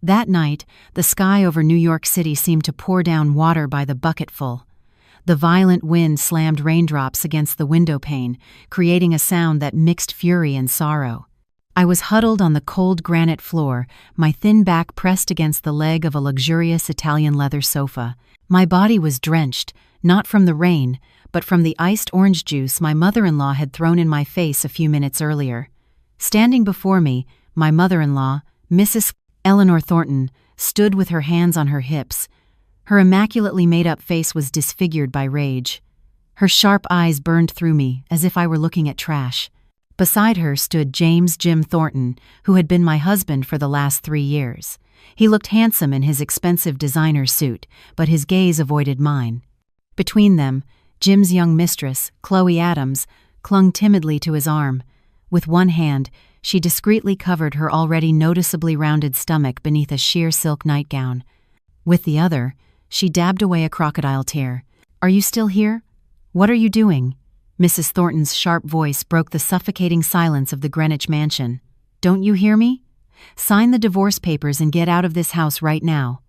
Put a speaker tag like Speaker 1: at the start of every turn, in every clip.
Speaker 1: That night, the sky over New York City seemed to pour down water by the bucketful. The violent wind slammed raindrops against the window pane, creating a sound that mixed fury and sorrow. I was huddled on the cold granite floor, my thin back pressed against the leg of a luxurious Italian leather sofa. My body was drenched, not from the rain, but from the iced orange juice my mother-in-law had thrown in my face a few minutes earlier. Standing before me, my mother-in-law, Mrs. Eleanor Thornton, stood with her hands on her hips. Her immaculately made-up face was disfigured by rage. Her sharp eyes burned through me as if I were looking at trash. Beside her stood James Jim Thornton, who had been my husband for the last 3 years. He looked handsome in his expensive designer suit, but his gaze avoided mine. Between them, Jim's young mistress, Chloe Adams, clung timidly to his arm. With one hand, she discreetly covered her already noticeably rounded stomach beneath a sheer silk nightgown. With the other, she dabbed away a crocodile tear. "Are you still here? What are you doing?" Mrs. Thornton's sharp voice broke the suffocating silence of the Greenwich mansion. "Don't you hear me? Sign the divorce papers and get out of this house right now.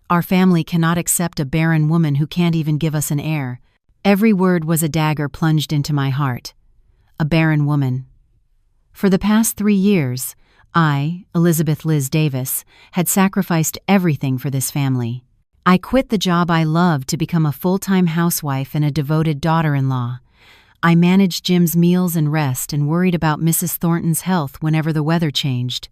Speaker 1: Our family cannot accept a barren woman who can't even give us an heir." Every word was a dagger plunged into my heart. A barren woman. For the past 3 years, I, Elizabeth Liz Davis, had sacrificed everything for this family. I quit the job I loved to become a full-time housewife and a devoted daughter-in-law. I managed Jim's meals and rest and worried about Mrs. Thornton's health whenever the weather changed.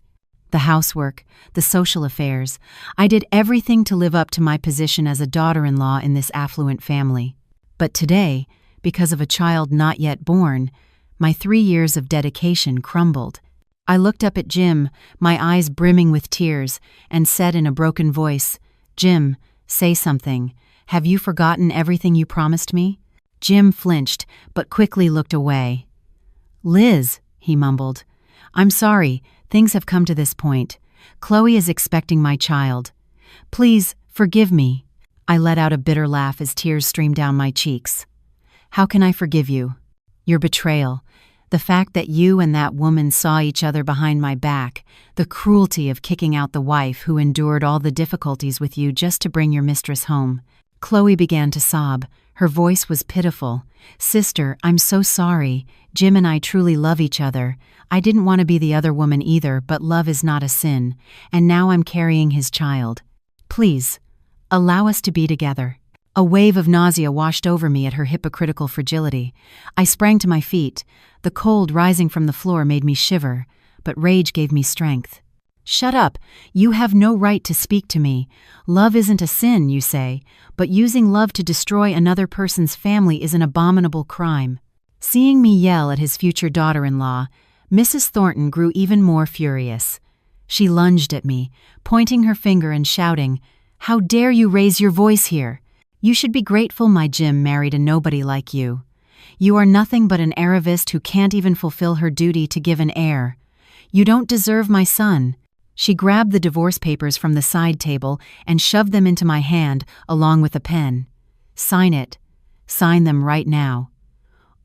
Speaker 1: The housework, the social affairs, I did everything to live up to my position as a daughter-in-law in this affluent family. But today, because of a child not yet born, my 3 years of dedication crumbled. I looked up at Jim, my eyes brimming with tears, and said in a broken voice, "Jim, say something. Have you forgotten everything you promised me?" Jim flinched, but quickly looked away. "Liz," he mumbled, "I'm sorry, things have come to this point. Chloe is expecting my child. Please, forgive me." I let out a bitter laugh as tears streamed down my cheeks. "How can I forgive you? Your betrayal, the fact that you and that woman saw each other behind my back, the cruelty of kicking out the wife who endured all the difficulties with you just to bring your mistress home." Chloe began to sob. Her voice was pitiful. "Sister, I'm so sorry. Jim and I truly love each other. I didn't want to be the other woman either, but love is not a sin, and now I'm carrying his child. Please, allow us to be together." A wave of nausea washed over me at her hypocritical fragility. I sprang to my feet. The cold rising from the floor made me shiver, but rage gave me strength. "Shut up! You have no right to speak to me. Love isn't a sin, you say, but using love to destroy another person's family is an abominable crime." Seeing me yell at his future daughter-in-law, Mrs. Thornton grew even more furious. She lunged at me, pointing her finger and shouting, "How dare you raise your voice here? You should be grateful my Jim married a nobody like you. You are nothing but an heiress who can't even fulfill her duty to give an heir. You don't deserve my son." She grabbed the divorce papers from the side table and shoved them into my hand, along with a pen. "Sign it. Sign them right now.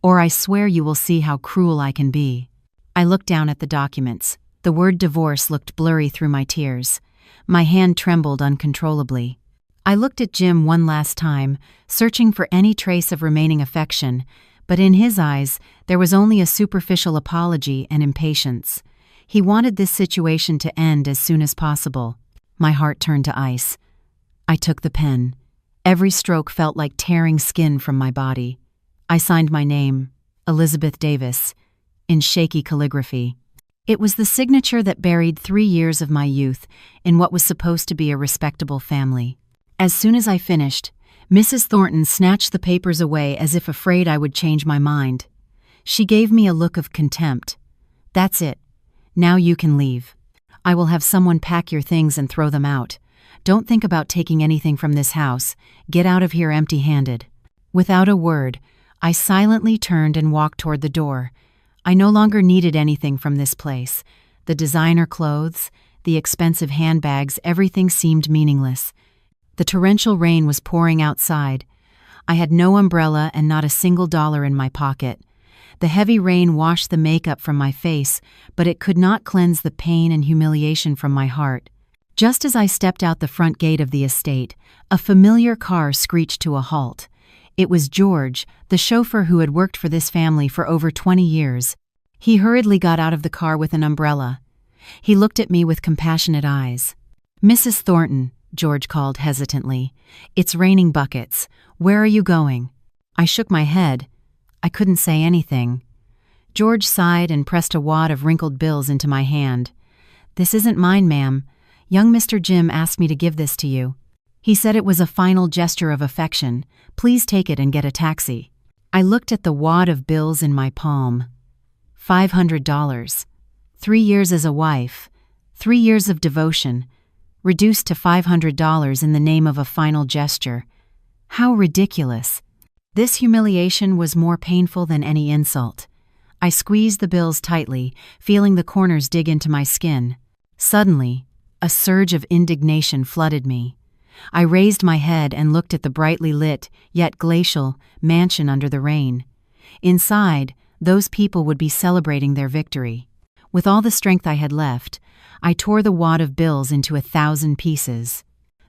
Speaker 1: Or I swear you will see how cruel I can be." I looked down at the documents. The word divorce looked blurry through my tears. My hand trembled uncontrollably. I looked at Jim one last time, searching for any trace of remaining affection, but in his eyes there was only a superficial apology and impatience. He wanted this situation to end as soon as possible. My heart turned to ice. I took the pen. Every stroke felt like tearing skin from my body. I signed my name, Elizabeth Davis, in shaky calligraphy. It was the signature that buried 3 years of my youth in what was supposed to be a respectable family. As soon as I finished, Mrs. Thornton snatched the papers away as if afraid I would change my mind. She gave me a look of contempt. "That's it. Now you can leave. I will have someone pack your things and throw them out. Don't think about taking anything from this house. Get out of here empty-handed." Without a word, I silently turned and walked toward the door. I no longer needed anything from this place. The designer clothes, the expensive handbags, everything seemed meaningless. The torrential rain was pouring outside. I had no umbrella and not a single dollar in my pocket. The heavy rain washed the makeup from my face, but it could not cleanse the pain and humiliation from my heart. Just as I stepped out the front gate of the estate, a familiar car screeched to a halt. It was George, the chauffeur who had worked for this family for over 20 years. He hurriedly got out of the car with an umbrella. He looked at me with compassionate eyes. "Mrs. Thornton," George called hesitantly, "it's raining buckets. Where are you going?" I shook my head. I couldn't say anything. George sighed and pressed a wad of wrinkled bills into my hand. "This isn't mine, ma'am. Young Mr. Jim asked me to give this to you. He said it was a final gesture of affection. Please take it and get a taxi." I looked at the wad of bills in my palm. $500. 3 years as a wife. 3 years of devotion. Reduced to $500 in the name of a final gesture. How ridiculous. This humiliation was more painful than any insult. I squeezed the bills tightly, feeling the corners dig into my skin. Suddenly, a surge of indignation flooded me. I raised my head and looked at the brightly lit, yet glacial, mansion under the rain. Inside, those people would be celebrating their victory. With all the strength I had left, I tore the wad of bills into 1,000 pieces.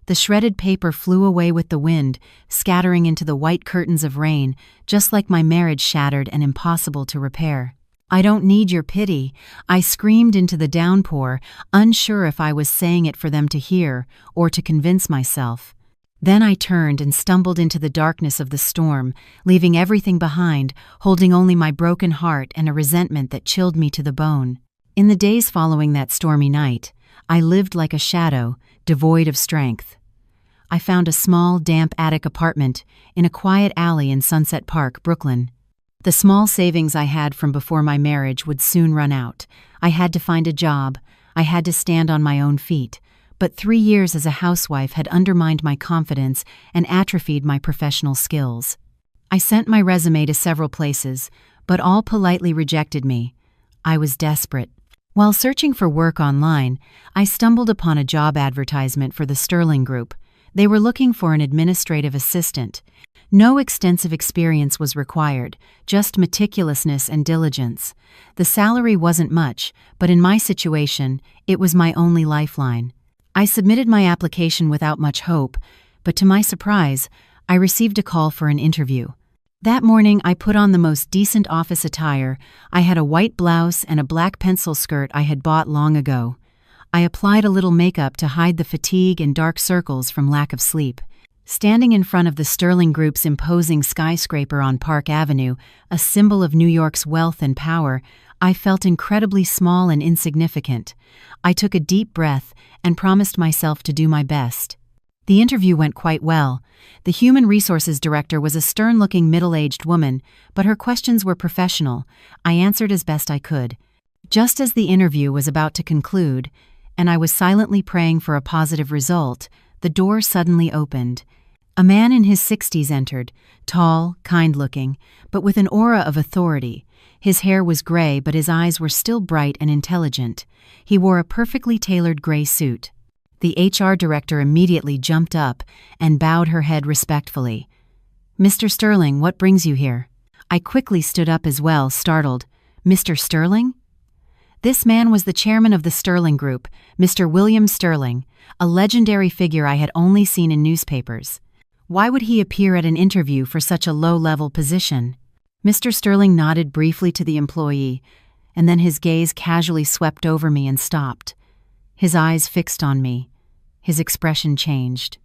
Speaker 1: The shredded paper flew away with the wind, scattering into the white curtains of rain, just like my marriage shattered and impossible to repair. "I don't need your pity," I screamed into the downpour, unsure if I was saying it for them to hear or to convince myself. Then I turned and stumbled into the darkness of the storm, leaving everything behind, holding only my broken heart and a resentment that chilled me to the bone. In the days following that stormy night, I lived like a shadow, devoid of strength. I found a small, damp attic apartment in a quiet alley in Sunset Park, Brooklyn. The small savings I had from before my marriage would soon run out. I had to find a job. I had to stand on my own feet. But 3 years as a housewife had undermined my confidence and atrophied my professional skills. I sent my resume to several places, but all politely rejected me. I was desperate. While searching for work online, I stumbled upon a job advertisement for the Sterling Group. They were looking for an administrative assistant. No extensive experience was required, just meticulousness and diligence. The salary wasn't much, but in my situation, it was my only lifeline. I submitted my application without much hope, but to my surprise, I received a call for an interview. That morning, I put on the most decent office attire. I had a white blouse and a black pencil skirt I had bought long ago. I applied a little makeup to hide the fatigue and dark circles from lack of sleep. Standing in front of the Sterling Group's imposing skyscraper on Park Avenue, a symbol of New York's wealth and power, I felt incredibly small and insignificant. I took a deep breath and promised myself to do my best. The interview went quite well. The human resources director was a stern-looking middle-aged woman, but her questions were professional. I answered as best I could. Just as the interview was about to conclude, and I was silently praying for a positive result, the door suddenly opened. A man in his 60s entered, tall, kind-looking, but with an aura of authority. His hair was gray, but his eyes were still bright and intelligent. He wore a perfectly tailored gray suit. The HR director immediately jumped up and bowed her head respectfully. "Mr. Sterling, what brings you here?" I quickly stood up as well, startled. "Mr. Sterling?" This man was the chairman of the Sterling Group, Mr. William Sterling, a legendary figure I had only seen in newspapers. Why would he appear at an interview for such a low-level position? Mr. Sterling nodded briefly to the employee, and then his gaze casually swept over me and stopped. His eyes fixed on me. His expression changed.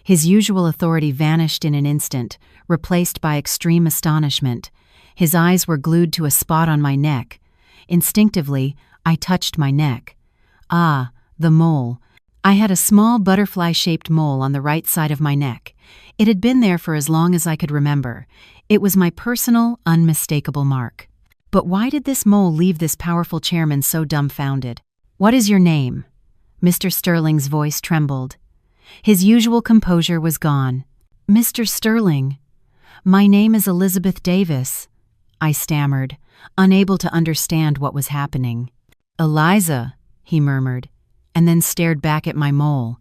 Speaker 1: His usual authority vanished in an instant, replaced by extreme astonishment. His eyes were glued to a spot on my neck. Instinctively, I touched my neck. Ah, the mole. I had a small butterfly-shaped mole on the right side of my neck. It had been there for as long as I could remember. It was my personal, unmistakable mark. But why did this mole leave this powerful chairman so dumbfounded? "What is your name?" Mr. Sterling's voice trembled. His usual composure was gone. "Mr. Sterling, my name is Elizabeth Davis," I stammered, unable to understand what was happening. "Eliza," he murmured, and then stared back at my mole.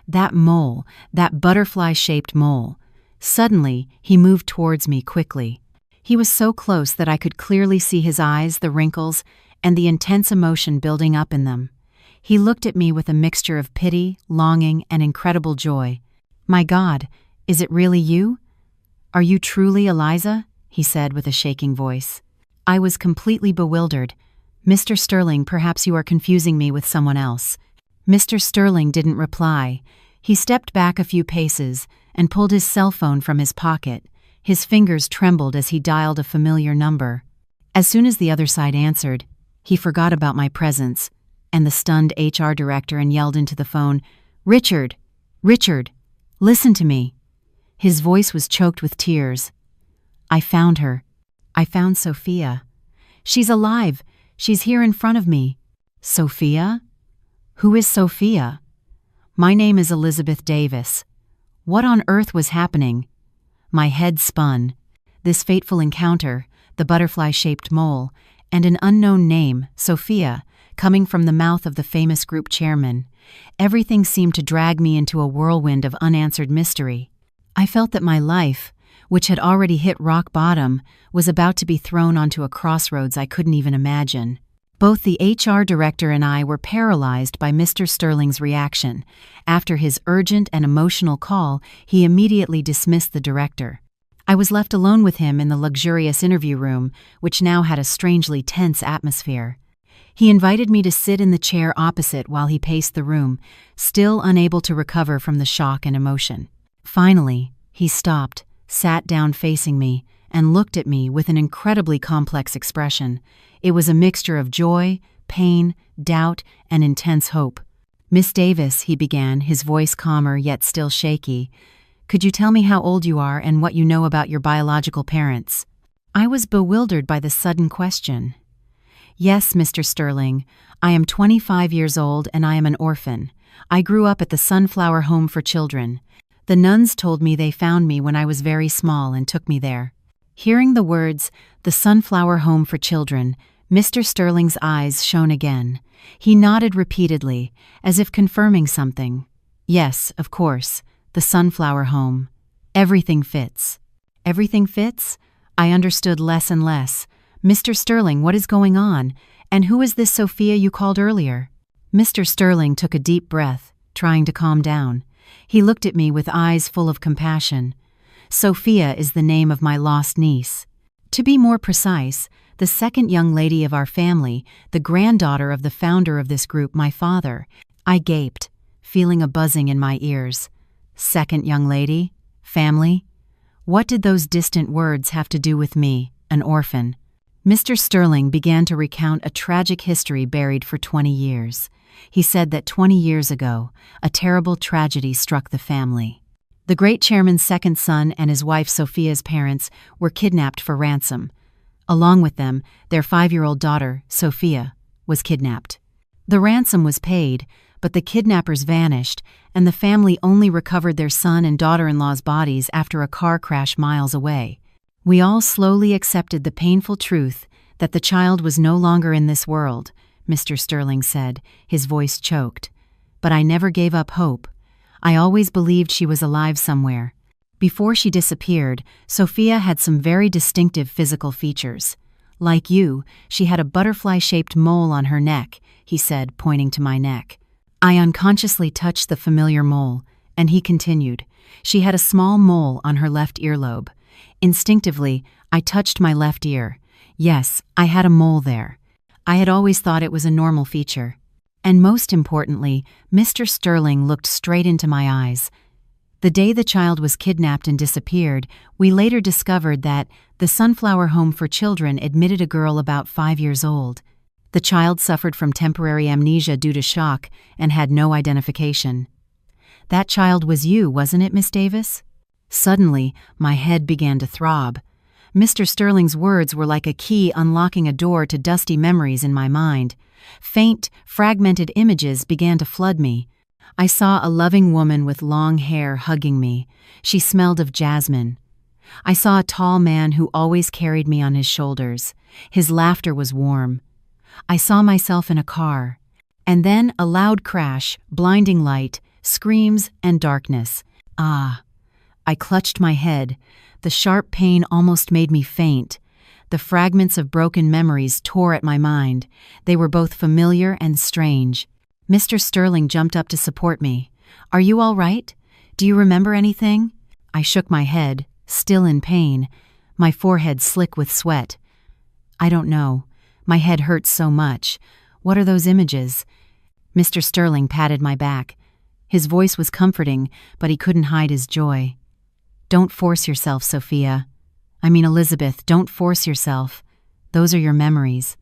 Speaker 1: That butterfly-shaped mole. Suddenly, he moved towards me quickly. He was so close that I could clearly see his eyes, the wrinkles, and the intense emotion building up in them. He looked at me with a mixture of pity, longing, and incredible joy. "My God, is it really you? Are you truly Eliza?" he said with a shaking voice. I was completely bewildered. "Mr. Sterling, perhaps you are confusing me with someone else." Mr. Sterling didn't reply. He stepped back a few paces and pulled his cell phone from his pocket. His fingers trembled as he dialed a familiar number. As soon as the other side answered, he forgot about my presence and the stunned HR director and yelled into the phone, "Richard! Richard! Listen to me!" His voice was choked with tears. "I found her. I found Sophia. She's alive. She's here in front of me." "Sophia? Who is Sophia?" "My name is Elizabeth Davis." What on earth was happening? My head spun. This fateful encounter, the butterfly-shaped mole, and an unknown name, Sophia, coming from the mouth of the famous group chairman. Everything seemed to drag me into a whirlwind of unanswered mystery. I felt that my life, which had already hit rock bottom, was about to be thrown onto a crossroads I couldn't even imagine. Both the HR director and I were paralyzed by Mr. Sterling's reaction. After his urgent and emotional call, he immediately dismissed the director. I was left alone with him in the luxurious interview room, which now had a strangely tense atmosphere. He invited me to sit in the chair opposite while he paced the room, still unable to recover from the shock and emotion. Finally, he stopped, sat down facing me, and looked at me with an incredibly complex expression. It was a mixture of joy, pain, doubt, and intense hope. "Miss Davis," he began, his voice calmer yet still shaky, "could you tell me how old you are and what you know about your biological parents?" I was bewildered by the sudden question. "Yes, Mr. Sterling, I am 25 years old and I am an orphan. I grew up at the Sunflower Home for Children. The nuns told me they found me when I was very small and took me there." Hearing the words, "the Sunflower Home for Children," Mr. Sterling's eyes shone again. He nodded repeatedly, as if confirming something. "Yes, of course, the Sunflower Home. Everything fits." "Everything fits?" I understood less and less. "Mr. Sterling, what is going on? And who is this Sophia you called earlier?" Mr. Sterling took a deep breath, trying to calm down. He looked at me with eyes full of compassion. "Sophia is the name of my lost niece. To be more precise, the second young lady of our family, the granddaughter of the founder of this group, my father." I gaped, feeling a buzzing in my ears. Second young lady? Family? What did those distant words have to do with me, an orphan? Mr. Sterling began to recount a tragic history buried for 20 years. He said that 20 years ago, a terrible tragedy struck the family. The great chairman's second son and his wife Sophia's parents were kidnapped for ransom. Along with them, their 5-year-old daughter, Sophia, was kidnapped. The ransom was paid, but the kidnappers vanished, and the family only recovered their son and daughter-in-law's bodies after a car crash miles away. We all slowly accepted the painful truth that the child was no longer in this world, Mr. Sterling said, his voice choked. But I never gave up hope. I always believed she was alive somewhere. Before she disappeared, Sophia had some very distinctive physical features. "Like you, she had a butterfly-shaped mole on her neck," he said, pointing to my neck. I unconsciously touched the familiar mole, and he continued. "She had a small mole on her left earlobe. Instinctively, I touched my left ear. Yes, I had a mole there. I had always thought it was a normal feature. And most importantly, Mr. Sterling looked straight into my eyes. The day the child was kidnapped and disappeared, we later discovered that the Sunflower Home for Children admitted a girl about 5 years old. The child suffered from temporary amnesia due to shock and had no identification. That child was you, wasn't it, Miss Davis?" Suddenly, my head began to throb. Mr. Sterling's words were like a key unlocking a door to dusty memories in my mind. Faint, fragmented images began to flood me. I saw a loving woman with long hair hugging me. She smelled of jasmine. I saw a tall man who always carried me on his shoulders. His laughter was warm. I saw myself in a car. And then a loud crash, blinding light, screams, and darkness. Ah! I clutched my head. The sharp pain almost made me faint. The fragments of broken memories tore at my mind. They were both familiar and strange. Mr. Sterling jumped up to support me. "Are you all right? Do you remember anything?" I shook my head, still in pain, my forehead slick with sweat. "I don't know. My head hurts so much. What are those images?" Mr. Sterling patted my back. His voice was comforting, but he couldn't hide his joy. "Don't force yourself, Sophia. I mean, Elizabeth, don't force yourself. Those are your memories.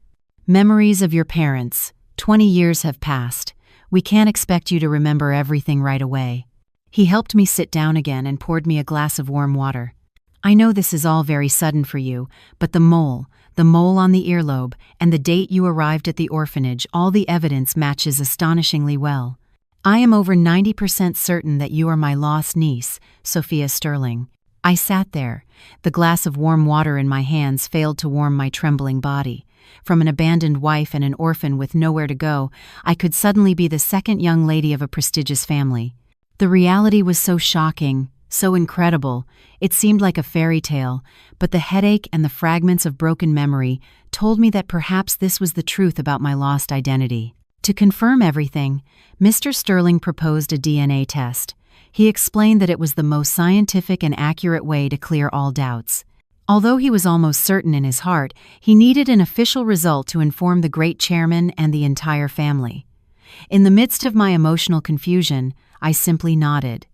Speaker 1: Memories of your parents. 20 years have passed. We can't expect you to remember everything right away." He helped me sit down again and poured me a glass of warm water. "I know this is all very sudden for you, but the mole on the earlobe, and the date you arrived at the orphanage, all the evidence matches astonishingly well. I am over 90% certain that you are my lost niece, Sophia Sterling." I sat there. The glass of warm water in my hands failed to warm my trembling body. From an abandoned wife and an orphan with nowhere to go, I could suddenly be the second young lady of a prestigious family. The reality was so shocking, so incredible, it seemed like a fairy tale, but the headache and the fragments of broken memory told me that perhaps this was the truth about my lost identity. To confirm everything, Mr. Sterling proposed a DNA test. He explained that it was the most scientific and accurate way to clear all doubts. Although he was almost certain in his heart, he needed an official result to inform the great chairman and the entire family. In the midst of my emotional confusion, I simply nodded.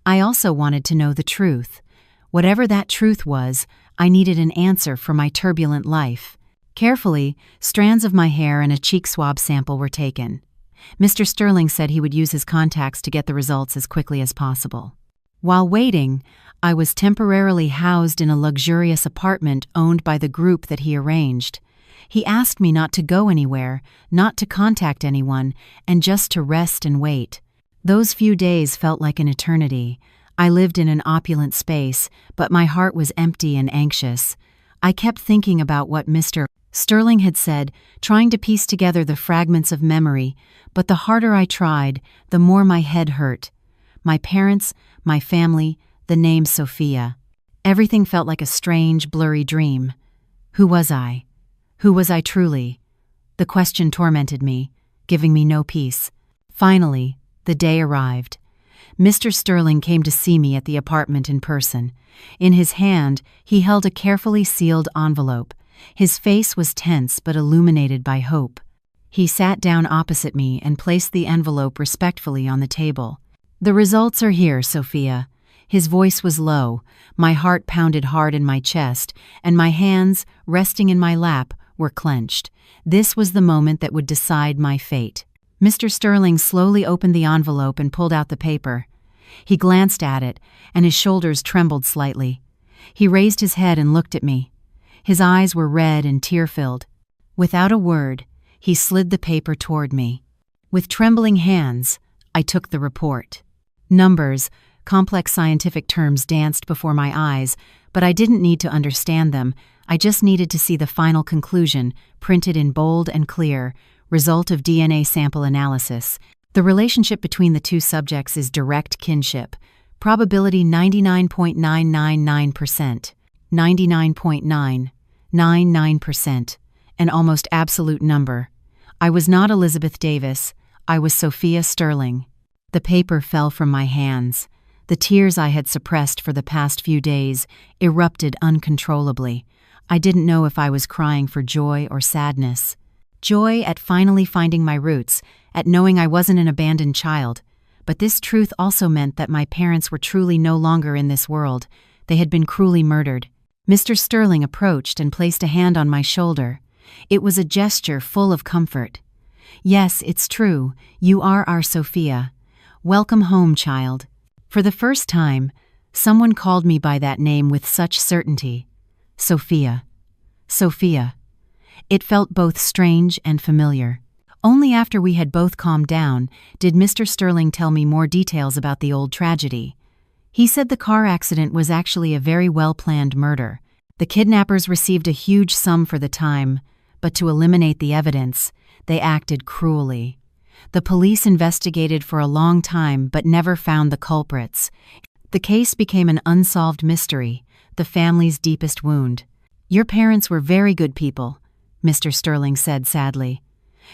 Speaker 1: I also wanted to know the truth. Whatever that truth was, I needed an answer for my turbulent life. Carefully, strands of my hair and a cheek swab sample were taken. Mr. Sterling said he would use his contacts to get the results as quickly as possible. While waiting, I was temporarily housed in a luxurious apartment owned by the group that he arranged. He asked me not to go anywhere, not to contact anyone, and just to rest and wait. Those few days felt like an eternity. I lived in an opulent space, but my heart was empty and anxious. I kept thinking about what Mr. Sterling had said, trying to piece together the fragments of memory, but the harder I tried, the more my head hurt. My parents, my family, the name Sophia. Everything felt like a strange, blurry dream. Who was I? Who was I truly? The question tormented me, giving me no peace. Finally, the day arrived. Mr. Sterling came to see me at the apartment in person. In his hand, he held a carefully sealed envelope. His face was tense but illuminated by hope. He sat down opposite me and placed the envelope respectfully on the table. "The results are here, Sophia." His voice was low, my heart pounded hard in my chest, and my hands, resting in my lap, were clenched. This was the moment that would decide my fate. Mr. Sterling slowly opened the envelope and pulled out the paper. He glanced at it, and his shoulders trembled slightly. He raised his head and looked at me. His eyes were red and tear-filled. Without a word, he slid the paper toward me. With trembling hands, I took the report. Numbers, complex scientific terms danced before my eyes, but I didn't need to understand them. I just needed to see the final conclusion, printed in bold and clear, result of DNA sample analysis. The relationship between the two subjects is direct kinship. Probability 99.999%. 99.999%, an almost absolute number. I was not Elizabeth Davis, I was Sophia Sterling. The paper fell from my hands. The tears I had suppressed for the past few days erupted uncontrollably. I didn't know if I was crying for joy or sadness. Joy at finally finding my roots, at knowing I wasn't an abandoned child. But this truth also meant that my parents were truly no longer in this world. They had been cruelly murdered. Mr. Sterling approached and placed a hand on my shoulder. It was a gesture full of comfort. "Yes, it's true. You are our Sophia. Welcome home, child." For the first time, someone called me by that name with such certainty. Sophia. Sophia. It felt both strange and familiar. Only after we had both calmed down did Mr. Sterling tell me more details about the old tragedy. He said the car accident was actually a very well-planned murder. The kidnappers received a huge sum for the time, but to eliminate the evidence, they acted cruelly. The police investigated for a long time but never found the culprits. The case became an unsolved mystery, the family's deepest wound. "Your parents were very good people," Mr. Sterling said sadly.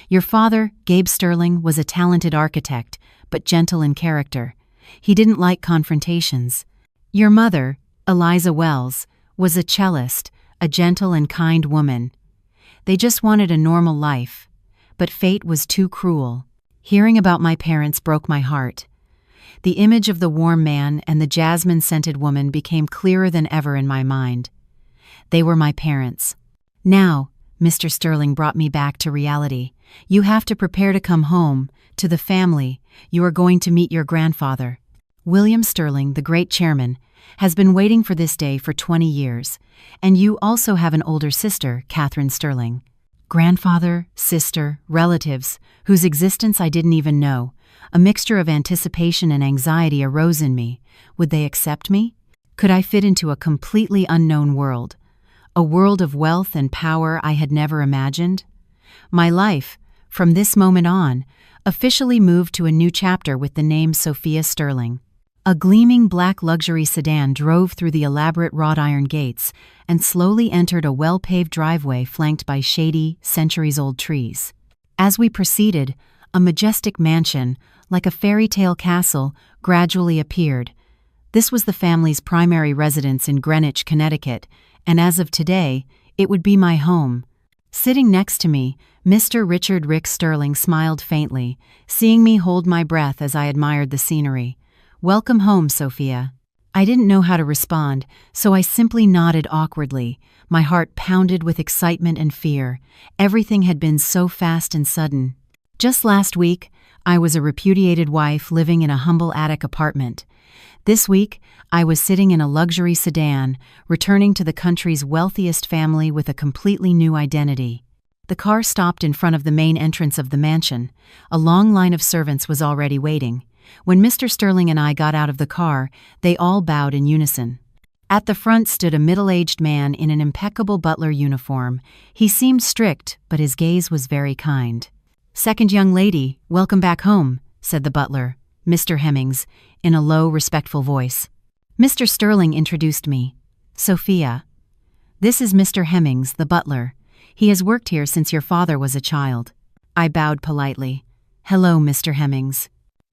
Speaker 1: Your father, Gabe Sterling, was a talented architect, but gentle in character. He didn't like confrontations. Your mother, Eliza Wells, was a cellist, a gentle and kind woman. They just wanted a normal life. But fate was too cruel. Hearing about my parents broke my heart. The image of the warm man and the jasmine-scented woman became clearer than ever in my mind. They were my parents. Now, Mr. Sterling brought me back to reality. You have to prepare to come home, to the family. You are going to meet your grandfather. William Sterling, the great chairman, has been waiting for this day for 20 years. And you also have an older sister, Catherine Sterling. Grandfather, sister, relatives, whose existence I didn't even know. A mixture of anticipation and anxiety arose in me. Would they accept me? Could I fit into a completely unknown world? A world of wealth and power I had never imagined? My life, from this moment on, officially moved to a new chapter with the name Sophia Sterling. A gleaming black luxury sedan drove through the elaborate wrought iron gates and slowly entered a well-paved driveway flanked by shady, centuries-old trees. As we proceeded, a majestic mansion, like a fairy tale castle, gradually appeared. This was the family's primary residence in Greenwich, Connecticut, and as of today, it would be my home. Sitting next to me, Mr. Richard Rick Sterling smiled faintly, seeing me hold my breath as I admired the scenery. "Welcome home, Sophia." I didn't know how to respond, so I simply nodded awkwardly. My heart pounded with excitement and fear. Everything had been so fast and sudden. Just last week, I was a repudiated wife living in a humble attic apartment. This week, I was sitting in a luxury sedan, returning to the country's wealthiest family with a completely new identity. The car stopped in front of the main entrance of the mansion. A long line of servants was already waiting. When Mr. Sterling and I got out of the car, they all bowed in unison. At the front stood a middle-aged man in an impeccable butler uniform. He seemed strict, but his gaze was very kind. "Second young lady, welcome back home," said the butler, Mr. Hemmings, in a low, respectful voice. Mr. Sterling introduced me. "Sophia. This is Mr. Hemmings, the butler. He has worked here since your father was a child." I bowed politely. "Hello, Mr. Hemmings."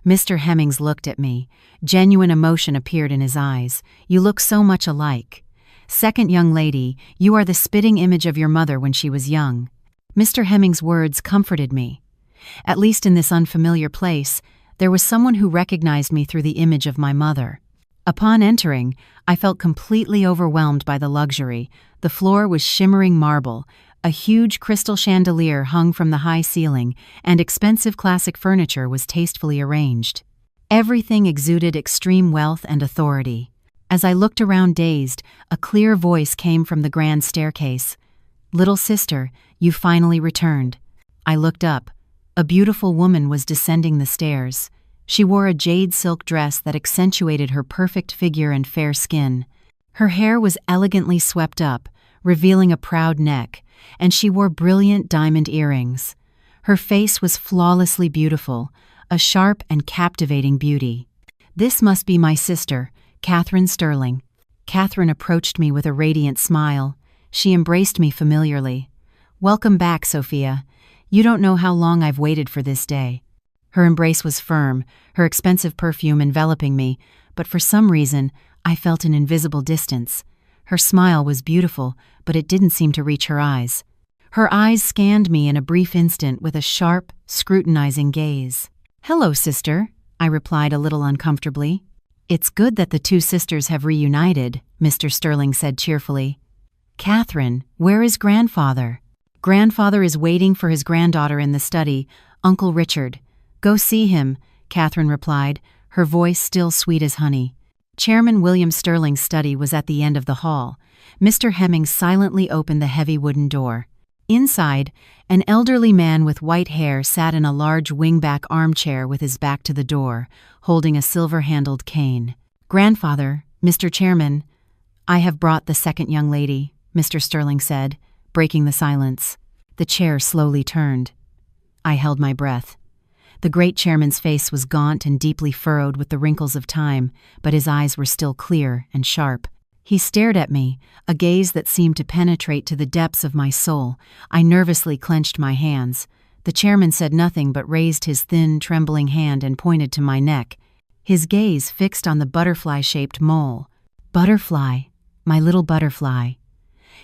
Speaker 1: Mr. Hemmings looked at me. Genuine emotion appeared in his eyes. "You look so much alike. Second young lady, you are the spitting image of your mother when she was young." Mr. Hemmings' words comforted me. At least in this unfamiliar place, there was someone who recognized me through the image of my mother. Upon entering, I felt completely overwhelmed by the luxury. The floor was shimmering marble. A huge crystal chandelier hung from the high ceiling, and expensive classic furniture was tastefully arranged. Everything exuded extreme wealth and authority. As I looked around dazed, a clear voice came from the grand staircase. "Little sister, you finally returned." I looked up. A beautiful woman was descending the stairs. She wore a jade silk dress that accentuated her perfect figure and fair skin. Her hair was elegantly swept up, revealing a proud neck, and she wore brilliant diamond earrings. Her face was flawlessly beautiful, a sharp and captivating beauty. "This must be my sister, Catherine Sterling." Catherine approached me with a radiant smile. She embraced me familiarly. "Welcome back, Sophia. You don't know how long I've waited for this day." Her embrace was firm, her expensive perfume enveloping me, but for some reason, I felt an invisible distance. Her smile was beautiful, but it didn't seem to reach her eyes. Her eyes scanned me in a brief instant with a sharp, scrutinizing gaze. "Hello, sister," I replied a little uncomfortably. "It's good that the two sisters have reunited," Mr. Sterling said cheerfully. "Catherine, where is grandfather?" "Grandfather is waiting for his granddaughter in the study, Uncle Richard." "Go see him," Catherine replied, her voice still sweet as honey. Chairman William Sterling's study was at the end of the hall. Mr. Hemmings silently opened the heavy wooden door. Inside, an elderly man with white hair sat in a large wingback armchair with his back to the door, holding a silver-handled cane. "Grandfather, Mr. Chairman, I have brought the second young lady," Mr. Sterling said, breaking the silence. The chair slowly turned. I held my breath. The great chairman's face was gaunt and deeply furrowed with the wrinkles of time, but his eyes were still clear and sharp. He stared at me, a gaze that seemed to penetrate to the depths of my soul. I nervously clenched my hands. The chairman said nothing but raised his thin, trembling hand and pointed to my neck, his gaze fixed on the butterfly-shaped mole. "Butterfly, my little butterfly."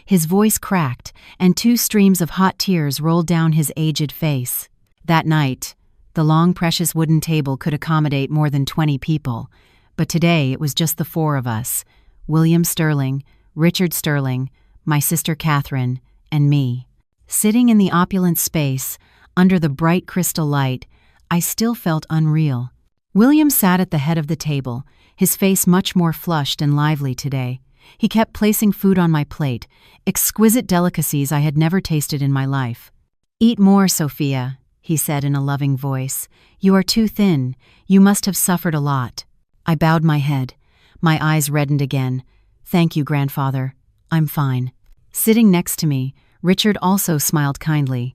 Speaker 1: His voice cracked, and 2 streams of hot tears rolled down his aged face. That night, the long, precious wooden table could accommodate more than 20 people, but today it was just the 4 of us: William Sterling, Richard Sterling, my sister Catherine, and me. Sitting in the opulent space, under the bright crystal light, I still felt unreal. William sat at the head of the table, his face much more flushed and lively today. He kept placing food on my plate, exquisite delicacies I had never tasted in my life. "Eat more, Sophia," he said in a loving voice. "You are too thin. You must have suffered a lot." I bowed my head. My eyes reddened again. "Thank you, grandfather. I'm fine." Sitting next to me, Richard also smiled kindly.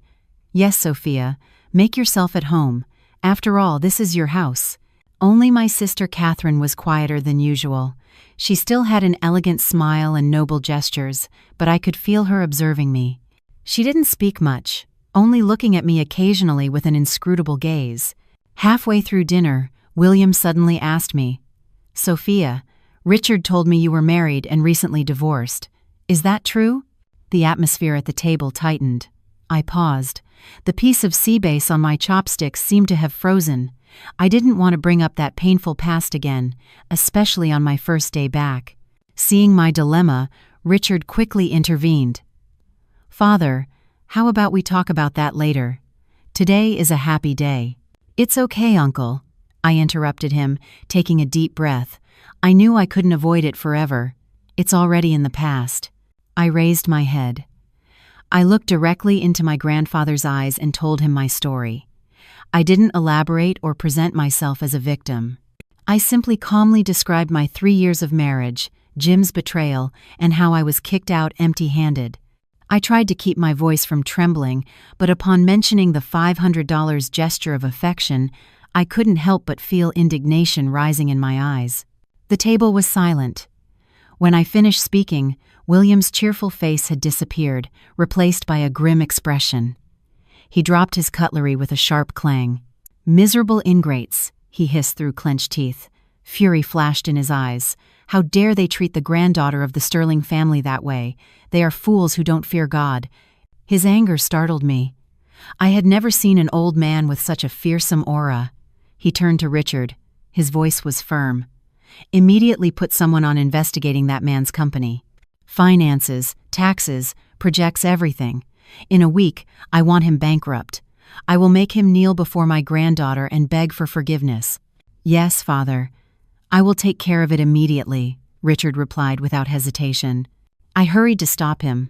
Speaker 1: "Yes, Sophia, make yourself at home. After all, this is your house." Only my sister Catherine was quieter than usual. She still had an elegant smile and noble gestures, but I could feel her observing me. She didn't speak much, only looking at me occasionally with an inscrutable gaze. Halfway through dinner, William suddenly asked me, "Sophia, Richard told me you were married and recently divorced. Is that true?" The atmosphere at the table tightened. I paused. The piece of sea bass on my chopsticks seemed to have frozen. I didn't want to bring up that painful past again, especially on my first day back. Seeing my dilemma, Richard quickly intervened. "Father, how about we talk about that later? Today is a happy day." "It's okay, Uncle," I interrupted him, taking a deep breath. I knew I couldn't avoid it forever. It's already in the past. I raised my head. I looked directly into my grandfather's eyes and told him my story. I didn't elaborate or present myself as a victim. I simply calmly described my 3 years of marriage, Jim's betrayal, and how I was kicked out empty-handed. I tried to keep my voice from trembling, but upon mentioning the $500 gesture of affection, I couldn't help but feel indignation rising in my eyes. The table was silent. When I finished speaking, William's cheerful face had disappeared, replaced by a grim expression. He dropped his cutlery with a sharp clang. "Miserable ingrates," he hissed through clenched teeth. Fury flashed in his eyes. "How dare they treat the granddaughter of the Sterling family that way? They are fools who don't fear God." His anger startled me. I had never seen an old man with such a fearsome aura. He turned to Richard. His voice was firm. "Immediately put someone on investigating that man's company. Finances, taxes, projects everything. In a week, I want him bankrupt. I will make him kneel before my granddaughter and beg for forgiveness." "Yes, Father. I will take care of it immediately," Richard replied without hesitation. I hurried to stop him.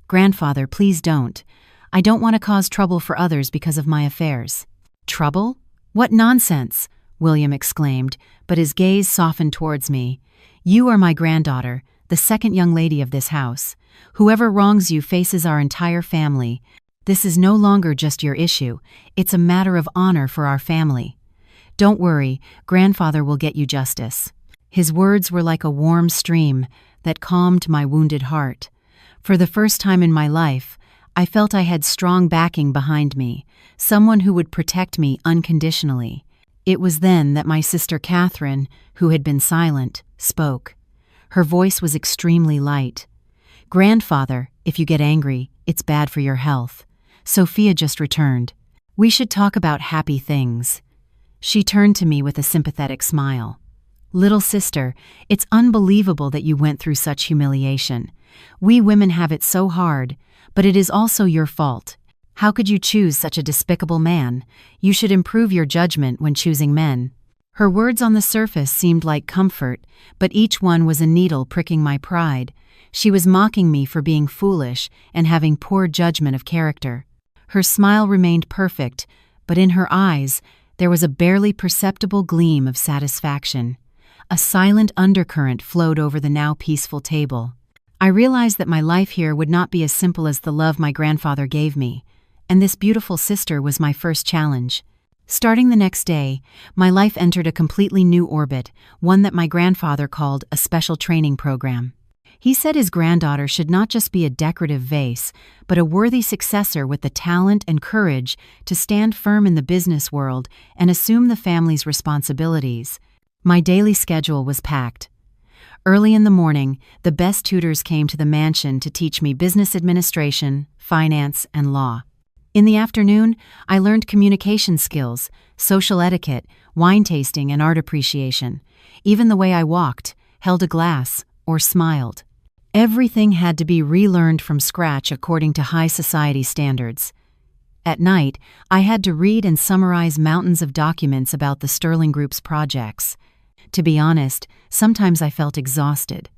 Speaker 1: "Grandfather, please don't. I don't want to cause trouble for others because of my affairs." "Trouble? What nonsense!" William exclaimed, but his gaze softened towards me. "You are my granddaughter, the second young lady of this house. Whoever wrongs you faces our entire family. This is no longer just your issue. It's a matter of honor for our family. Don't worry, Grandfather will get you justice." His words were like a warm stream that calmed my wounded heart. For the first time in my life, I felt I had strong backing behind me, someone who would protect me unconditionally. It was then that my sister Catherine, who had been silent, spoke. Her voice was extremely light. "Grandfather, if you get angry, it's bad for your health. Sophia just returned. We should talk about happy things." She turned to me with a sympathetic smile. "Little sister, it's unbelievable that you went through such humiliation. We women have it so hard, but it is also your fault. How could you choose such a despicable man? You should improve your judgment when choosing men." Her words on the surface seemed like comfort, but each one was a needle pricking my pride. She was mocking me for being foolish and having poor judgment of character. Her smile remained perfect, but in her eyes there was a barely perceptible gleam of satisfaction. A silent undercurrent flowed over the now peaceful table. I realized that my life here would not be as simple as the love my grandfather gave me, and this beautiful sister was my first challenge. Starting the next day, my life entered a completely new orbit, one that my grandfather called a special training program. He said his granddaughter should not just be a decorative vase, but a worthy successor with the talent and courage to stand firm in the business world and assume the family's responsibilities. My daily schedule was packed. Early in the morning, the best tutors came to the mansion to teach me business administration, finance, and law. In the afternoon, I learned communication skills, social etiquette, wine tasting, and art appreciation. Even the way I walked, held a glass, or smiled. Everything had to be relearned from scratch according to high society standards. At night, I had to read and summarize mountains of documents about the Sterling Group's projects. To be honest, sometimes I felt exhausted.